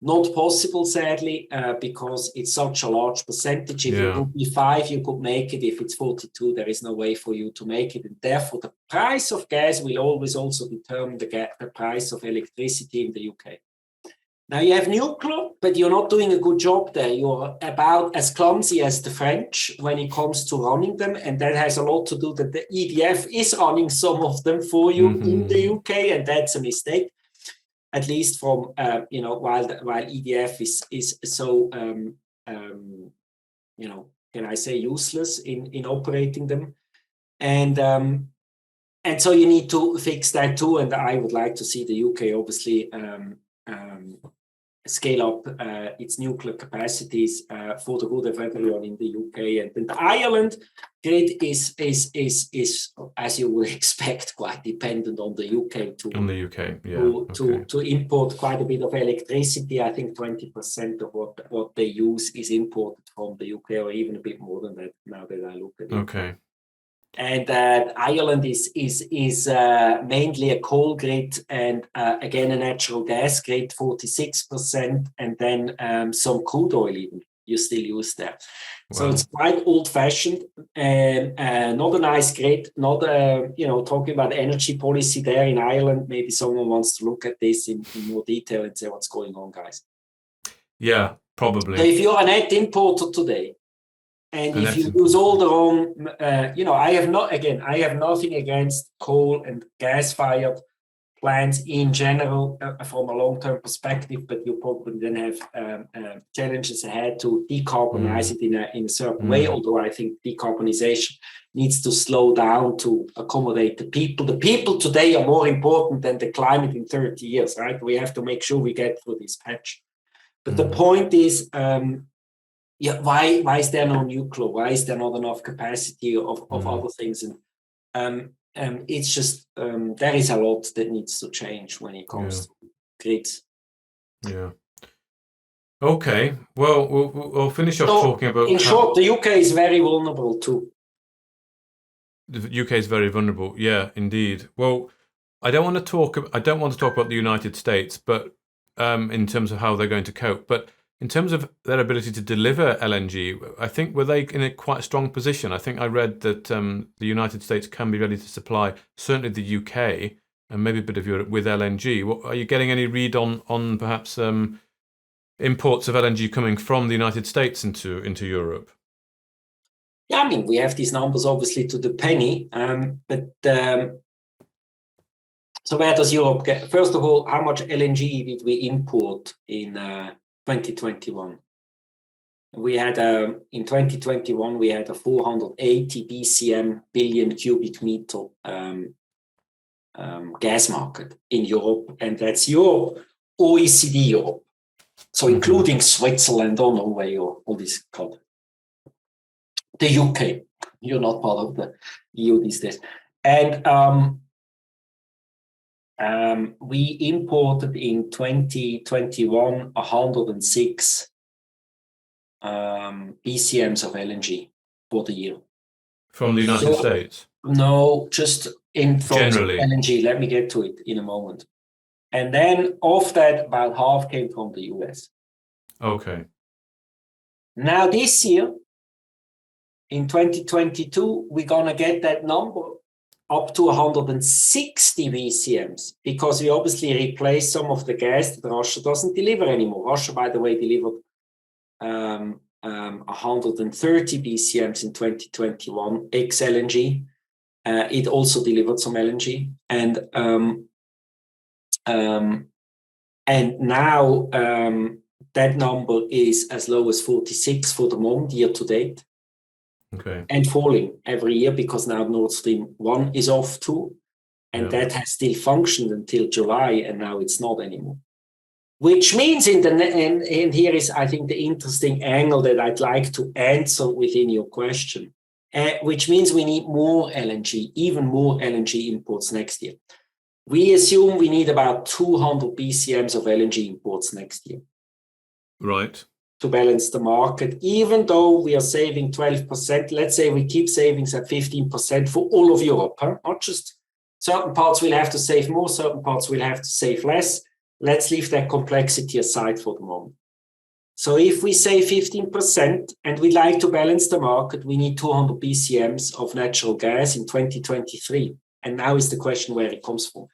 Not possible, sadly, because it's such a large percentage. If it would be 5, you could make it. If it's 42, there is no way for you to make it. And therefore, the price of gas will always also determine the price of electricity in the UK. Now you have nuclear, but you're not doing a good job there. You're about as clumsy as the French when it comes to running them. And that has a lot to do that the EDF is running some of them for you in the UK. And that's a mistake, at least from, while EDF is so, can I say useless in operating them. And so you need to fix that too. And I would like to see the UK obviously scale up its nuclear capacities for the good of everyone in the UK. And the Ireland grid is as you would expect, quite dependent on the UK to import quite a bit of electricity. I think 20% of what they use is imported from the UK, or even a bit more than that now that I look at it. Okay. And Ireland is mainly a coal grid and again a natural gas grid, 46%, and then some crude oil even. you still use there. So Wow. it's quite old-fashioned and not a nice grid, not talking about energy policy there in Ireland. Maybe someone wants to look at this in more detail and say what's going on, guys. Yeah, probably. So if you're a net importer today, and if you use all the wrong, I have nothing against coal and gas-fired plants in general from a long-term perspective, but you probably then have challenges ahead to decarbonize it in a certain way, although I think decarbonization needs to slow down to accommodate the people. The people today are more important than the climate in 30 years, right? We have to make sure we get through this patch. But the point is, why is there no nuclear? Why is there not enough capacity of other things? And it's just there is a lot that needs to change when it comes to grids. Yeah. Okay. Well, we'll finish off talking about. In short, the UK is very vulnerable too. The UK is very vulnerable. Yeah, indeed. Well, I don't want to talk about the United States, but in terms of how they're going to cope, but in terms of their ability to deliver LNG, I think were they in a quite strong position? I think I read that the United States can be ready to supply certainly the UK and maybe a bit of Europe with LNG. Are you getting any read on perhaps imports of LNG coming from the United States into Europe? Yeah, I mean, we have these numbers obviously to the penny, but so where does Europe get? First of all, how much LNG did we import in 2021? We had in 2021 we had a 480 BCM billion cubic meter gas market in Europe, and that's Europe, OECD Europe, so including Switzerland or Norway or all these countries. The UK, you're not part of the EU these days, and we imported in 2021 106 BCMs of LNG for the year. From the United States? No, just in generally LNG. Let me get to it in a moment. And then of that, about half came from the US. Okay. Now this year, in 2022, we're going to get that number up to 160 BCMs, because we obviously replaced some of the gas that Russia doesn't deliver anymore. Russia, by the way, delivered 130 BCMs in 2021, ex-LNG. It also delivered some LNG. And now that number is as low as 46 for the moment, year to date. Okay. And falling every year, because now Nord Stream 1 is off too. And that has still functioned until July, and now it's not anymore. Which means and here is, I think, the interesting angle that I'd like to answer within your question, which means we need more LNG, even more LNG imports next year. We assume we need about 200 BCMs of LNG imports next year. Right. To balance the market, even though we are saving 12%, let's say we keep savings at 15% for all of Europe, not just certain parts will have to save more, certain parts will have to save less. Let's leave that complexity aside for the moment. So if we save 15% and we like to balance the market, we need 200 BCMs of natural gas in 2023. And now is the question where it comes from.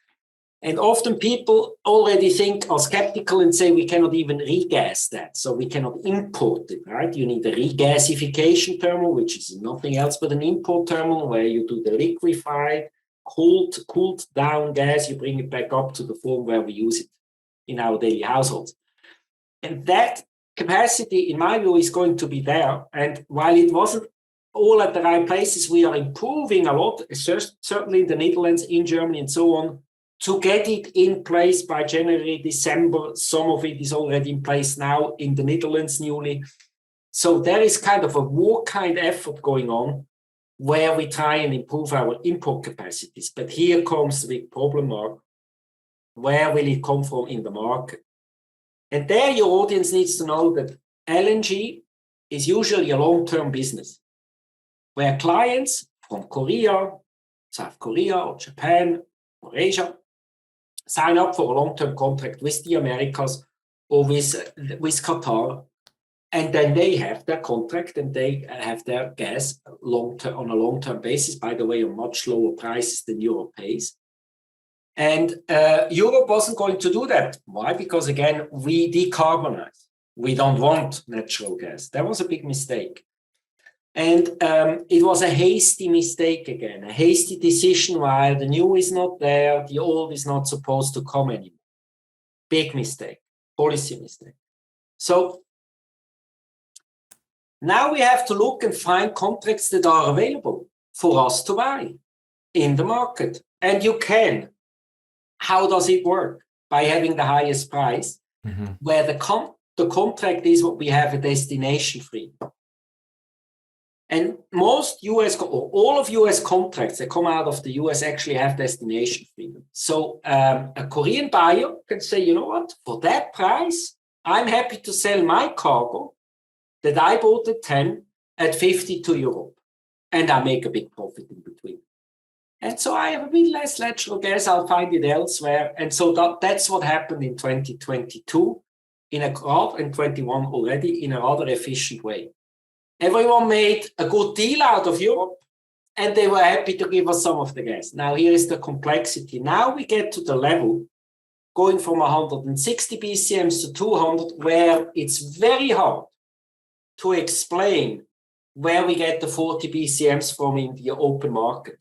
And often people already are skeptical and say we cannot even regas that. So we cannot import it, right? You need a regasification terminal, which is nothing else but an import terminal where you do the liquefied, cooled down gas. You bring it back up to the form where we use it in our daily households. And that capacity, in my view, is going to be there. And while it wasn't all at the right places, we are improving a lot, certainly in the Netherlands, in Germany, and so on, to get it in place by January, December. Some of it is already in place now in the Netherlands newly. So there is kind of a war kind effort going on where we try and improve our import capacities. But here comes the big problem mark. Where will it come from in the market? And there your audience needs to know that LNG is usually a long-term business where clients from Korea, South Korea or Japan or Asia sign up for a long-term contract with the Americas or with Qatar. And then they have their contract and they have their gas on a long-term basis, by the way, on much lower prices than Europe pays. And Europe wasn't going to do that. Why? Because again, we decarbonize. We don't want natural gas. That was a big mistake. And it was a hasty mistake again, a hasty decision while the new is not there, the old is not supposed to come anymore. Big mistake, policy mistake. So now we have to look and find contracts that are available for us to buy in the market. And you can. How does it work? By having the highest price, where the contract is what we have a destination fee. And most US, or all of US contracts that come out of the US actually have destination freedom. So a Korean buyer can say, you know what, for that price, I'm happy to sell my cargo that I bought at 10 at 50 to Europe. And I make a big profit in between. And so I have a bit less natural gas, I'll find it elsewhere. And so that's what happened in 2022, and 21 already, in a rather efficient way. Everyone made a good deal out of Europe, and they were happy to give us some of the gas. Now, here is the complexity. Now we get to the level going from 160 BCMs to 200, where it's very hard to explain where we get the 40 BCMs from in the open market.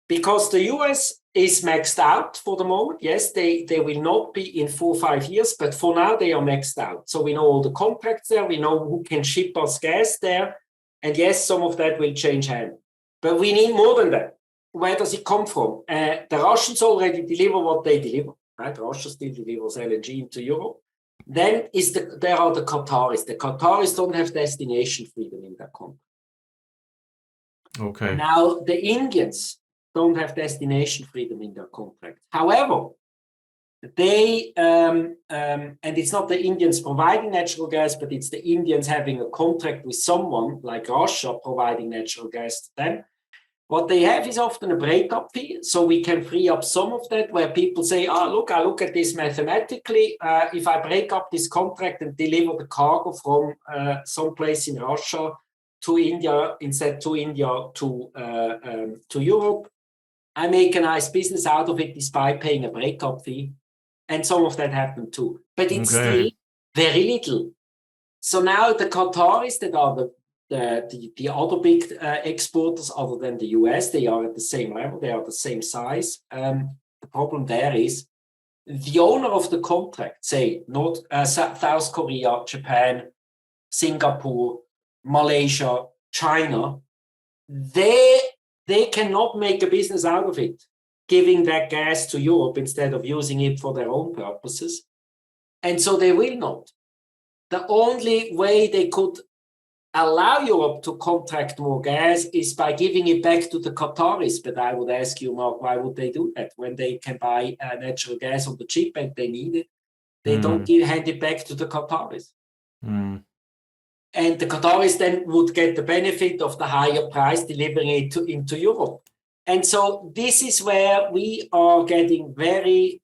Because the US is maxed out for the moment. Yes, they will not be in 4 or 5 years, but for now they are maxed out. So we know all the contracts there, we know who can ship us gas there. And yes, some of that will change hands. But we need more than that. Where does it come from? The Russians already deliver what they deliver, right? Russia still delivers LNG into Europe. Then there are the Qataris. The Qataris don't have destination freedom in their contract. Okay. Now, the Indians don't have destination freedom in their contract. However, they, and it's not the Indians providing natural gas, but it's the Indians having a contract with someone like Russia providing natural gas to them. What they have is often a breakup fee, so we can free up some of that where people say, look, I look at this mathematically. If I break up this contract and deliver the cargo from someplace in Russia to India, instead to India to Europe, I make a nice business out of it despite paying a breakup fee. And some of that happened too. But it's still very little. So now the Qataris that are the other big exporters other than the US, they are at the same level, they are the same size. The problem there is the owner of the contract, say South Korea, Japan, Singapore, Malaysia, China, they cannot make a business out of it, giving that gas to Europe instead of using it for their own purposes. And so they will not. The only way they could allow Europe to contract more gas is by giving it back to the Qataris. But I would ask you, Mark, why would they do that when they can buy natural gas on the cheap and they need it? They don't hand it back to the Qataris. And the Qataris then would get the benefit of the higher price delivering it into Europe. And so this is where we are getting very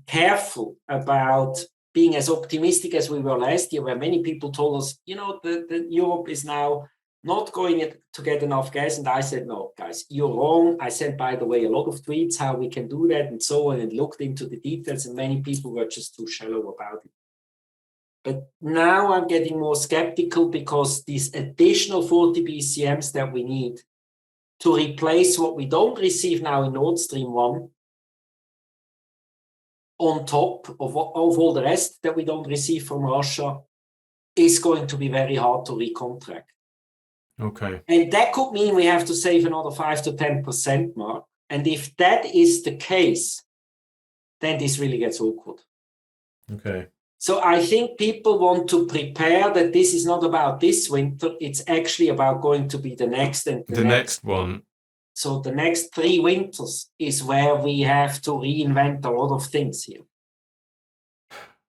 careful about being as optimistic as we were last year, where many people told us, the Europe is now not going to get enough gas. And I said, no, guys, you're wrong. I sent, by the way, a lot of tweets how we can do that and so on, and looked into the details, and many people were just too shallow about it. But now I'm getting more skeptical because these additional 40 BCMs that we need to replace what we don't receive now in Nord Stream 1 on top of all the rest that we don't receive from Russia is going to be very hard to recontract. Okay. And that could mean we have to save another 5 to 10%, Mark. And if that is the case, then this really gets awkward. Okay. So I think people want to prepare that this is not about this winter. It's actually about going to be the next and the next one. So the next 3 winters is where we have to reinvent a lot of things here.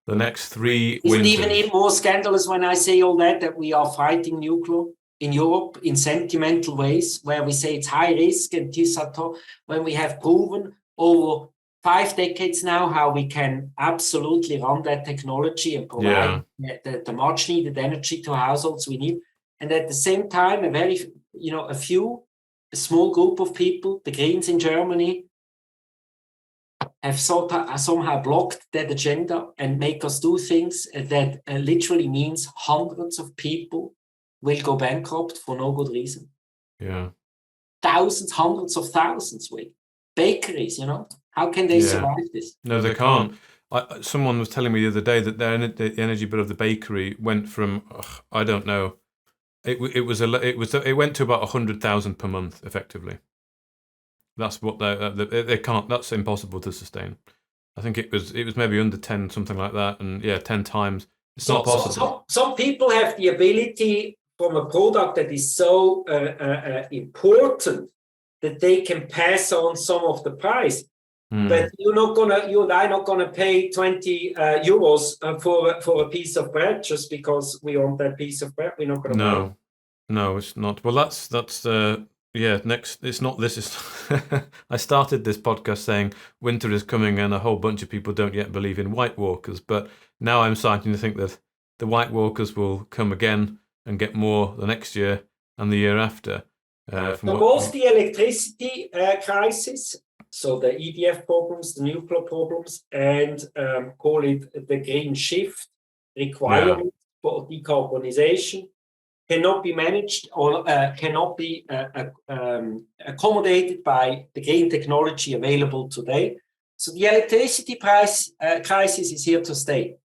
The next 3 winters. Isn't even more scandalous when I say all that we are fighting nuclear in Europe in sentimental ways, where we say it's high risk and when we have proven over 5 decades now how we can absolutely run that technology and provide the much needed energy to households we need. And at the same time, a small group of people, the Greens in Germany, have somehow blocked that agenda and make us do things that literally means hundreds of people will go bankrupt for no good reason. Yeah. Thousands, hundreds of thousands will. Bakeries, how can they survive this? No, they can't. Someone was telling me the other day that the energy bill of the bakery went from, I don't know, it went to about 100,000 per month effectively. That's what they can't. That's impossible to sustain. I think it was maybe under 10, something like that, and 10 times. It's not possible. Some people have the ability from a product that is so important that they can pass on some of the price. But you and I not gonna pay 20 euros for a piece of bread just because we want that piece of bread. We're not gonna. No, it's not. Well, that's next. It's not. This is. I started this podcast saying winter is coming, and a whole bunch of people don't yet believe in White Walkers. But now I'm starting to think that the White Walkers will come again and get more the next year and the year after. Both the electricity crisis, so the EDF problems, the nuclear problems, and call it the green shift requirement for decarbonization, cannot be managed or cannot be accommodated by the green technology available today. So the electricity price crisis is here to stay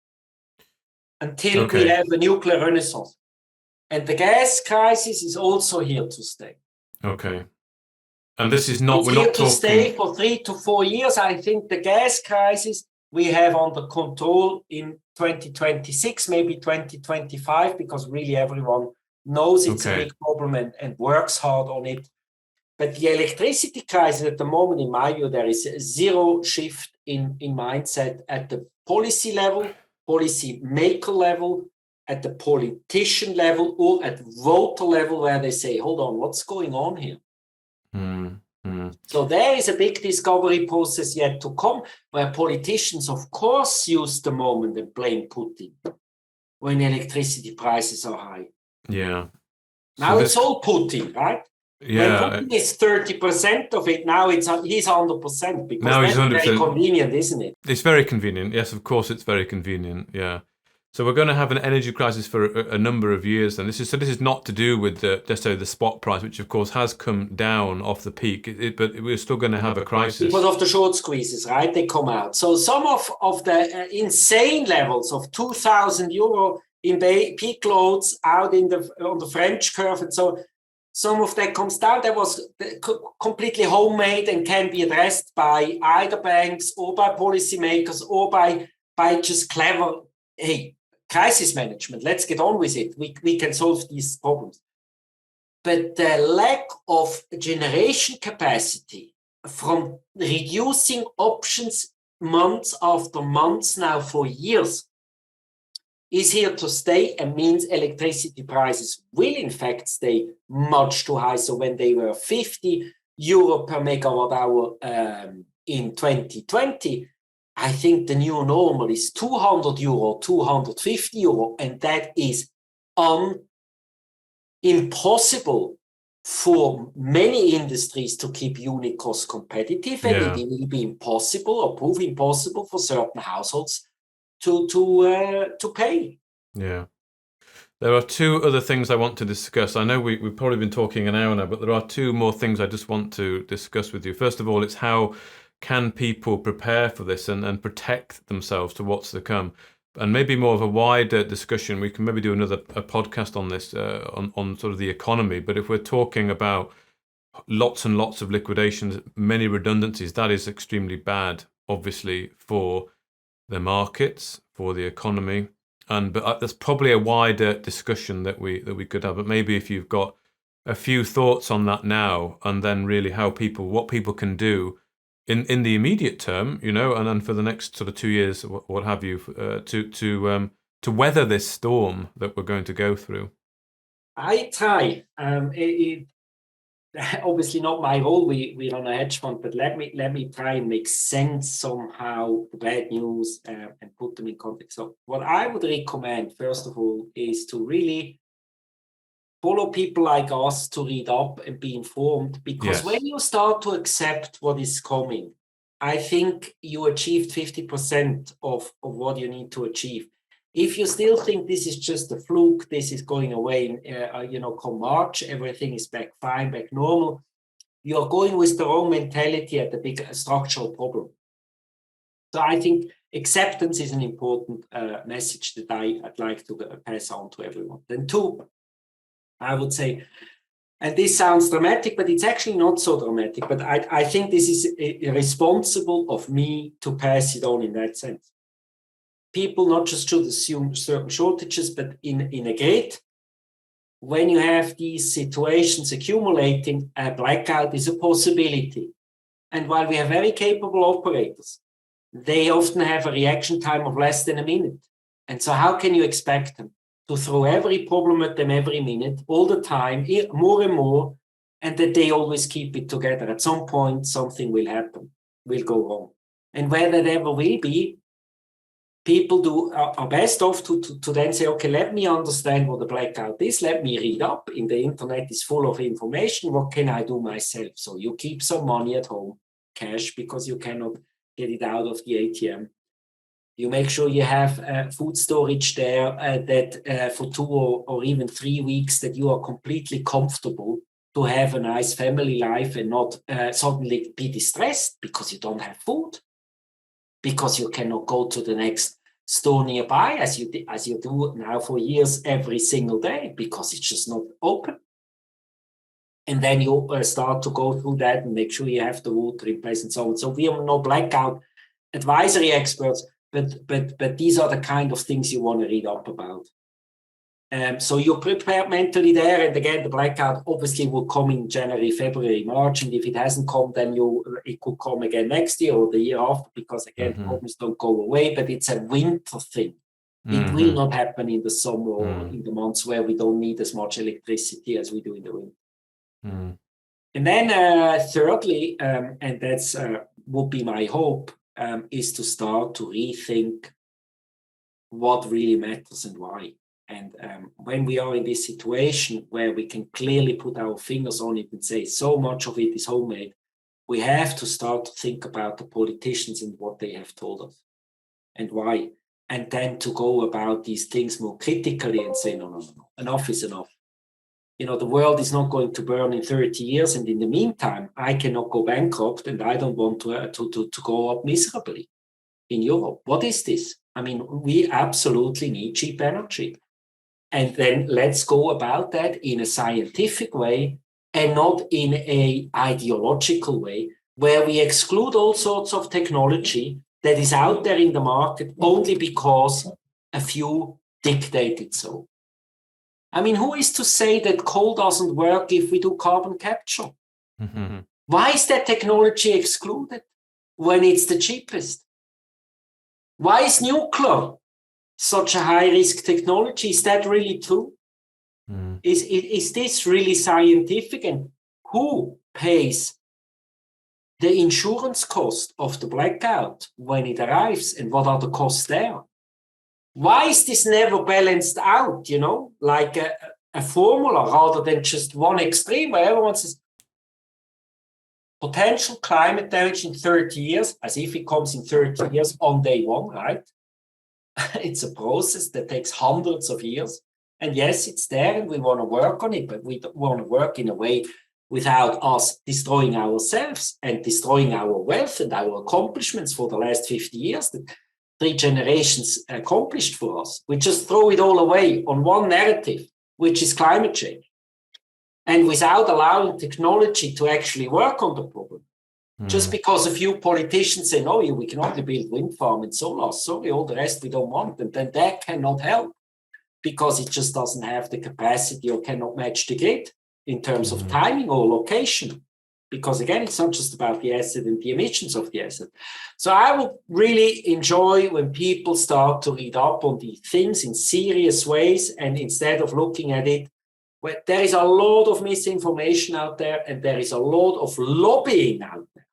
until we have a nuclear renaissance. And the gas crisis is also here to stay. Okay. And this is not, we're not talking... to stay for 3 to 4 years. I think the gas crisis we have under control in 2026, maybe 2025, because really everyone knows it's a big problem and works hard on it. But the electricity crisis at the moment, in my view, there is a zero shift in mindset at the policy level, policy maker level, at the politician level, or at voter level, where they say, hold on, what's going on here? So there is a big discovery process yet to come, where politicians, of course, use the moment and blame Putin when electricity prices are high. Yeah. Now it's all Putin, right? Yeah. When Putin is 30% of it, now he's 100%, because now that's 100%. Very convenient, isn't it? It's very convenient. Yes, of course, it's very convenient. Yeah. So we're going to have an energy crisis for a number of years. And this is not to do with the spot price, which of course has come down off the peak. But we're still going to have a crisis because of the short squeezes, right? They come out. So some of the insane levels of 2,000 euro in peak loads out on the French curve, and so some of that comes down. That was completely homemade and can be addressed by either banks or by policymakers or by just clever crisis management. Let's get on with it. We can solve these problems. But the lack of generation capacity from reducing options months after months now for years is here to stay, and means electricity prices will in fact stay much too high. So when they were 50 euro per megawatt hour in 2020, I think the new normal is 200 euro, 250 euro, and that is impossible for many industries to keep unit cost competitive, and it will be impossible or prove impossible for certain households to pay. Yeah. There are two other things I want to discuss. I know we've probably been talking an hour now, but there are two more things I just want to discuss with you. First of all, it's how can people prepare for this and protect themselves to what's to come? And maybe more of a wider discussion. We can maybe do a podcast on this, on sort of the economy. But if we're talking about lots and lots of liquidations, many redundancies, that is extremely bad, obviously, for the markets, for the economy. But there's probably a wider discussion that we could have. But maybe if you've got a few thoughts on that now, and then really what people can do in the immediate term, and then for the next sort of 2 years, what have you, to weather this storm that we're going to go through. I try. obviously not my role. We run a hedge fund, but let me try and make sense somehow the bad news and put them in context. So what I would recommend, first of all, is to really follow people like us, to read up and be informed, because when you start to accept what is coming, I think you achieved 50% of what you need to achieve. If you still think this is just a fluke, this is going away, come March, everything is back fine, back normal, you're going with the wrong mentality at the big structural problem. So I think acceptance is an important message that I'd like to pass on to everyone. Then two, I would say, and this sounds dramatic, but it's actually not so dramatic, but I think this is irresponsible of me to pass it on in that sense. People not just should assume certain shortages, but in a grid, when you have these situations accumulating, a blackout is a possibility. And while we have very capable operators, they often have a reaction time of less than a minute. And so how can you expect them to throw every problem at them every minute, all the time, more and more, and that they always keep it together? At some point, something will happen, will go wrong. And where that ever will be, people are best off to then say, okay, let me understand what a blackout is. Let me read up. In the internet is full of information. What can I do myself? So you keep some money at home, cash, because you cannot get it out of the ATM. You make sure you have food storage there that for 2 or even 3 weeks that you are completely comfortable to have a nice family life and not suddenly be distressed because you don't have food, because you cannot go to the next store nearby as you do now for years every single day because it's just not open. And then you start to go through that and make sure you have the water in place and so on. So we are no blackout advisory experts, but these are the kind of things you want to read up about. So you're prepared mentally there. And again, the blackout obviously will come in January, February, March. And if it hasn't come, then it could come again next year or the year after, because again, problems don't go away, but it's a winter thing. It will not happen in the summer or in the months where we don't need as much electricity as we do in the winter. And then thirdly, and that's would be my hope, is to start to rethink what really matters and why. And when we are in this situation where we can clearly put our fingers on it and say so much of it is homemade, we have to start to think about the politicians and what they have told us and why. And then to go about these things more critically and say, no, enough is enough. You know, the world is not going to burn in 30 years. And in the meantime, I cannot go bankrupt and I don't want to go up miserably in Europe. What is this? I mean, we absolutely need cheap energy. And then let's go about that in a scientific way and not in an ideological way where we exclude all sorts of technology that is out there in the market only because a few dictate it so. I mean, who is to say that coal doesn't work if we do carbon capture? Why is that technology excluded when it's the cheapest? Why is nuclear such a high-risk technology? Is that really true? Is this really scientific? And who pays the insurance cost of the blackout when it arrives? And what are the costs there? Why is this never balanced out, you know, like a formula rather than just one extreme where everyone says potential climate damage in 30 years, as if it comes in 30 years on day one, right? It's a process that takes hundreds of years. And yes, it's there and we want to work on it, but we don't want to work in a way without us destroying ourselves and destroying our wealth and our accomplishments for the last 50 years that 3 generations accomplished for us. We just throw it all away on one narrative, which is climate change. And without allowing technology to actually work on the problem. Just because a few politicians say, no, we can only build wind farm and solar. Sorry, all the rest we don't want. And then that cannot help because it just doesn't have the capacity or cannot match the grid in terms of timing or location. Because again, it's not just about the asset and the emissions of the asset. So I would really enjoy when people start to read up on these things in serious ways. And instead of looking at it where there is a lot of misinformation out there, and there is a lot of lobbying out there.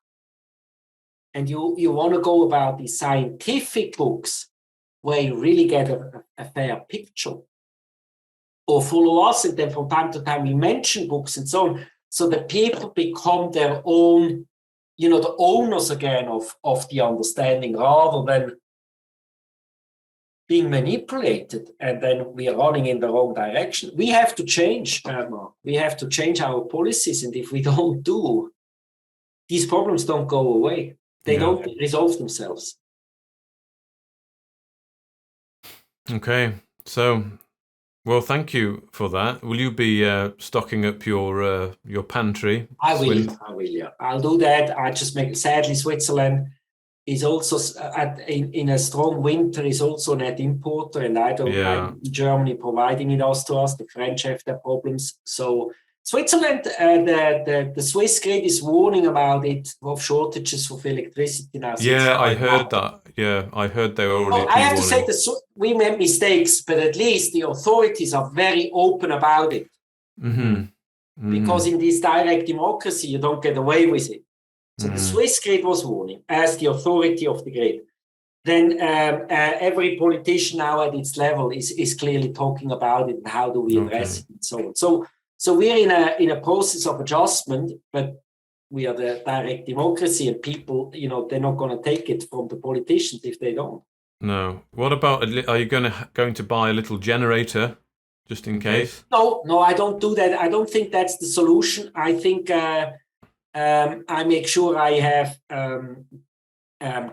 And you want to go about the scientific books where you really get a fair picture, or follow us, and then from time to time we mention books and so on, so that people become their own, the owners again of the understanding, rather than being manipulated, and then we are running in the wrong direction. We have to change, Mark. We have to change our policies, and if we don't do, these problems don't go away. They don't resolve themselves. Okay, so, well, thank you for that. Will you be stocking up your pantry? I will, yeah. I'll do that. I just sadly, Switzerland is also in a strong winter, is also a net importer, and I'm Germany providing it to us. The French have their problems. So Switzerland, the Swiss grid is warning about it, of shortages of electricity now. Yeah, I heard that. Yeah, I heard they were already. I have to say that we made mistakes, but at least the authorities are very open about it. Because in this direct democracy, you don't get away with it. So the Swiss grid was warning as the authority of the grid. Then every politician now at its level is clearly talking about it and how do we address it and so on. So we're in a process of adjustment, but we are the direct democracy, and people, they're not going to take it from the politicians if they don't. No. What about? Are you going to buy a little generator just in case? No, I don't do that. I don't think that's the solution. I think I make sure I have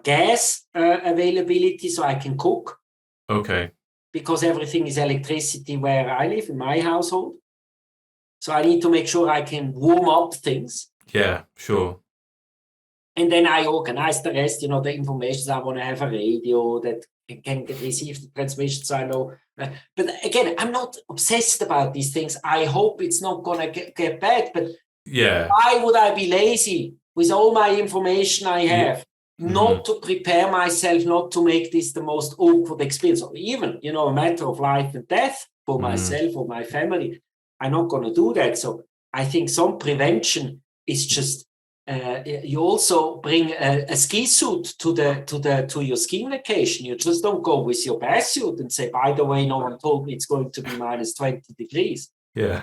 gas availability so I can cook. Okay. Because everything is electricity where I live, in my household. So I need to make sure I can warm up things. Yeah, sure. And then I organize the rest, the information. I want to have a radio that can receive the transmission, so I know. But again, I'm not obsessed about these things. I hope it's not going to get bad. But why would I be lazy with all my information I have? Not to prepare myself, not to make this the most awkward experience, or even, a matter of life and death for myself or my family. I'm not going to do that. So I think some prevention is just you also bring a ski suit to your skiing vacation. You just don't go with your bath suit and say, by the way, no one told me it's going to be minus 20 degrees. Yeah.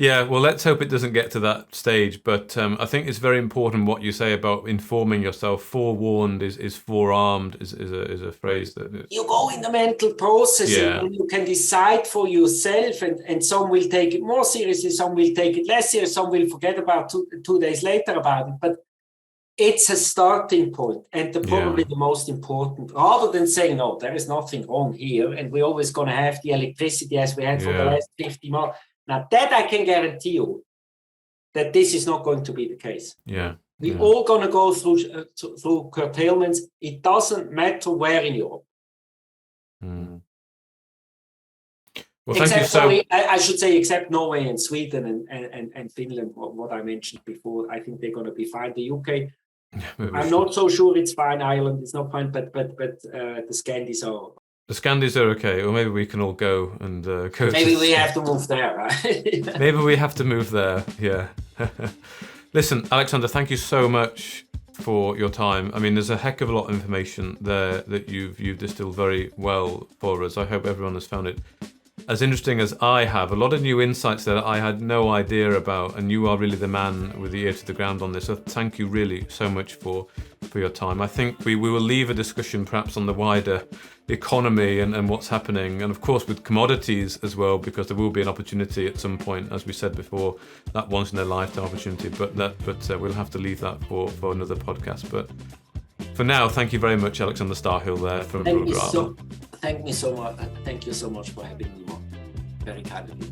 Yeah, well, let's hope it doesn't get to that stage. But I think it's very important what you say about informing yourself. Forewarned is forearmed is a phrase that you go in the mental process and you can decide for yourself. And some will take it more seriously, some will take it less seriously, some will forget about two days later about it. But it's a starting point, and probably the most important. Rather than saying, no, there is nothing wrong here, and we're always going to have the electricity as we had for the last 50 months. Now, that I can guarantee you that this is not going to be the case. Yeah. We're all going to go through curtailments. It doesn't matter where in Europe. Well, I should say, except Norway and Sweden and Finland, what I mentioned before. I think they're going to be fine. The UK, I'm not so sure it's fine. Ireland is not fine, but the Scandis are. The Scandis are okay, or maybe we can all go and go. Maybe we have to move there, right? Maybe we have to move there. Yeah. Listen, Alexander, thank you so much for your time. I mean, there's a heck of a lot of information there that you've distilled very well for us. I hope everyone has found it as interesting as I have. A lot of new insights that I had no idea about, and you are really the man with the ear to the ground on this. So thank you really so much for your time. I think we will leave a discussion perhaps on the wider economy and what's happening, and of course with commodities as well, because there will be an opportunity at some point, as we said before, that once in a lifetime opportunity. But we'll have to leave that for another podcast. But for now, thank you very much, Alexander Stahel there from Brugg. Thank you so much for having me on. Very kind of you.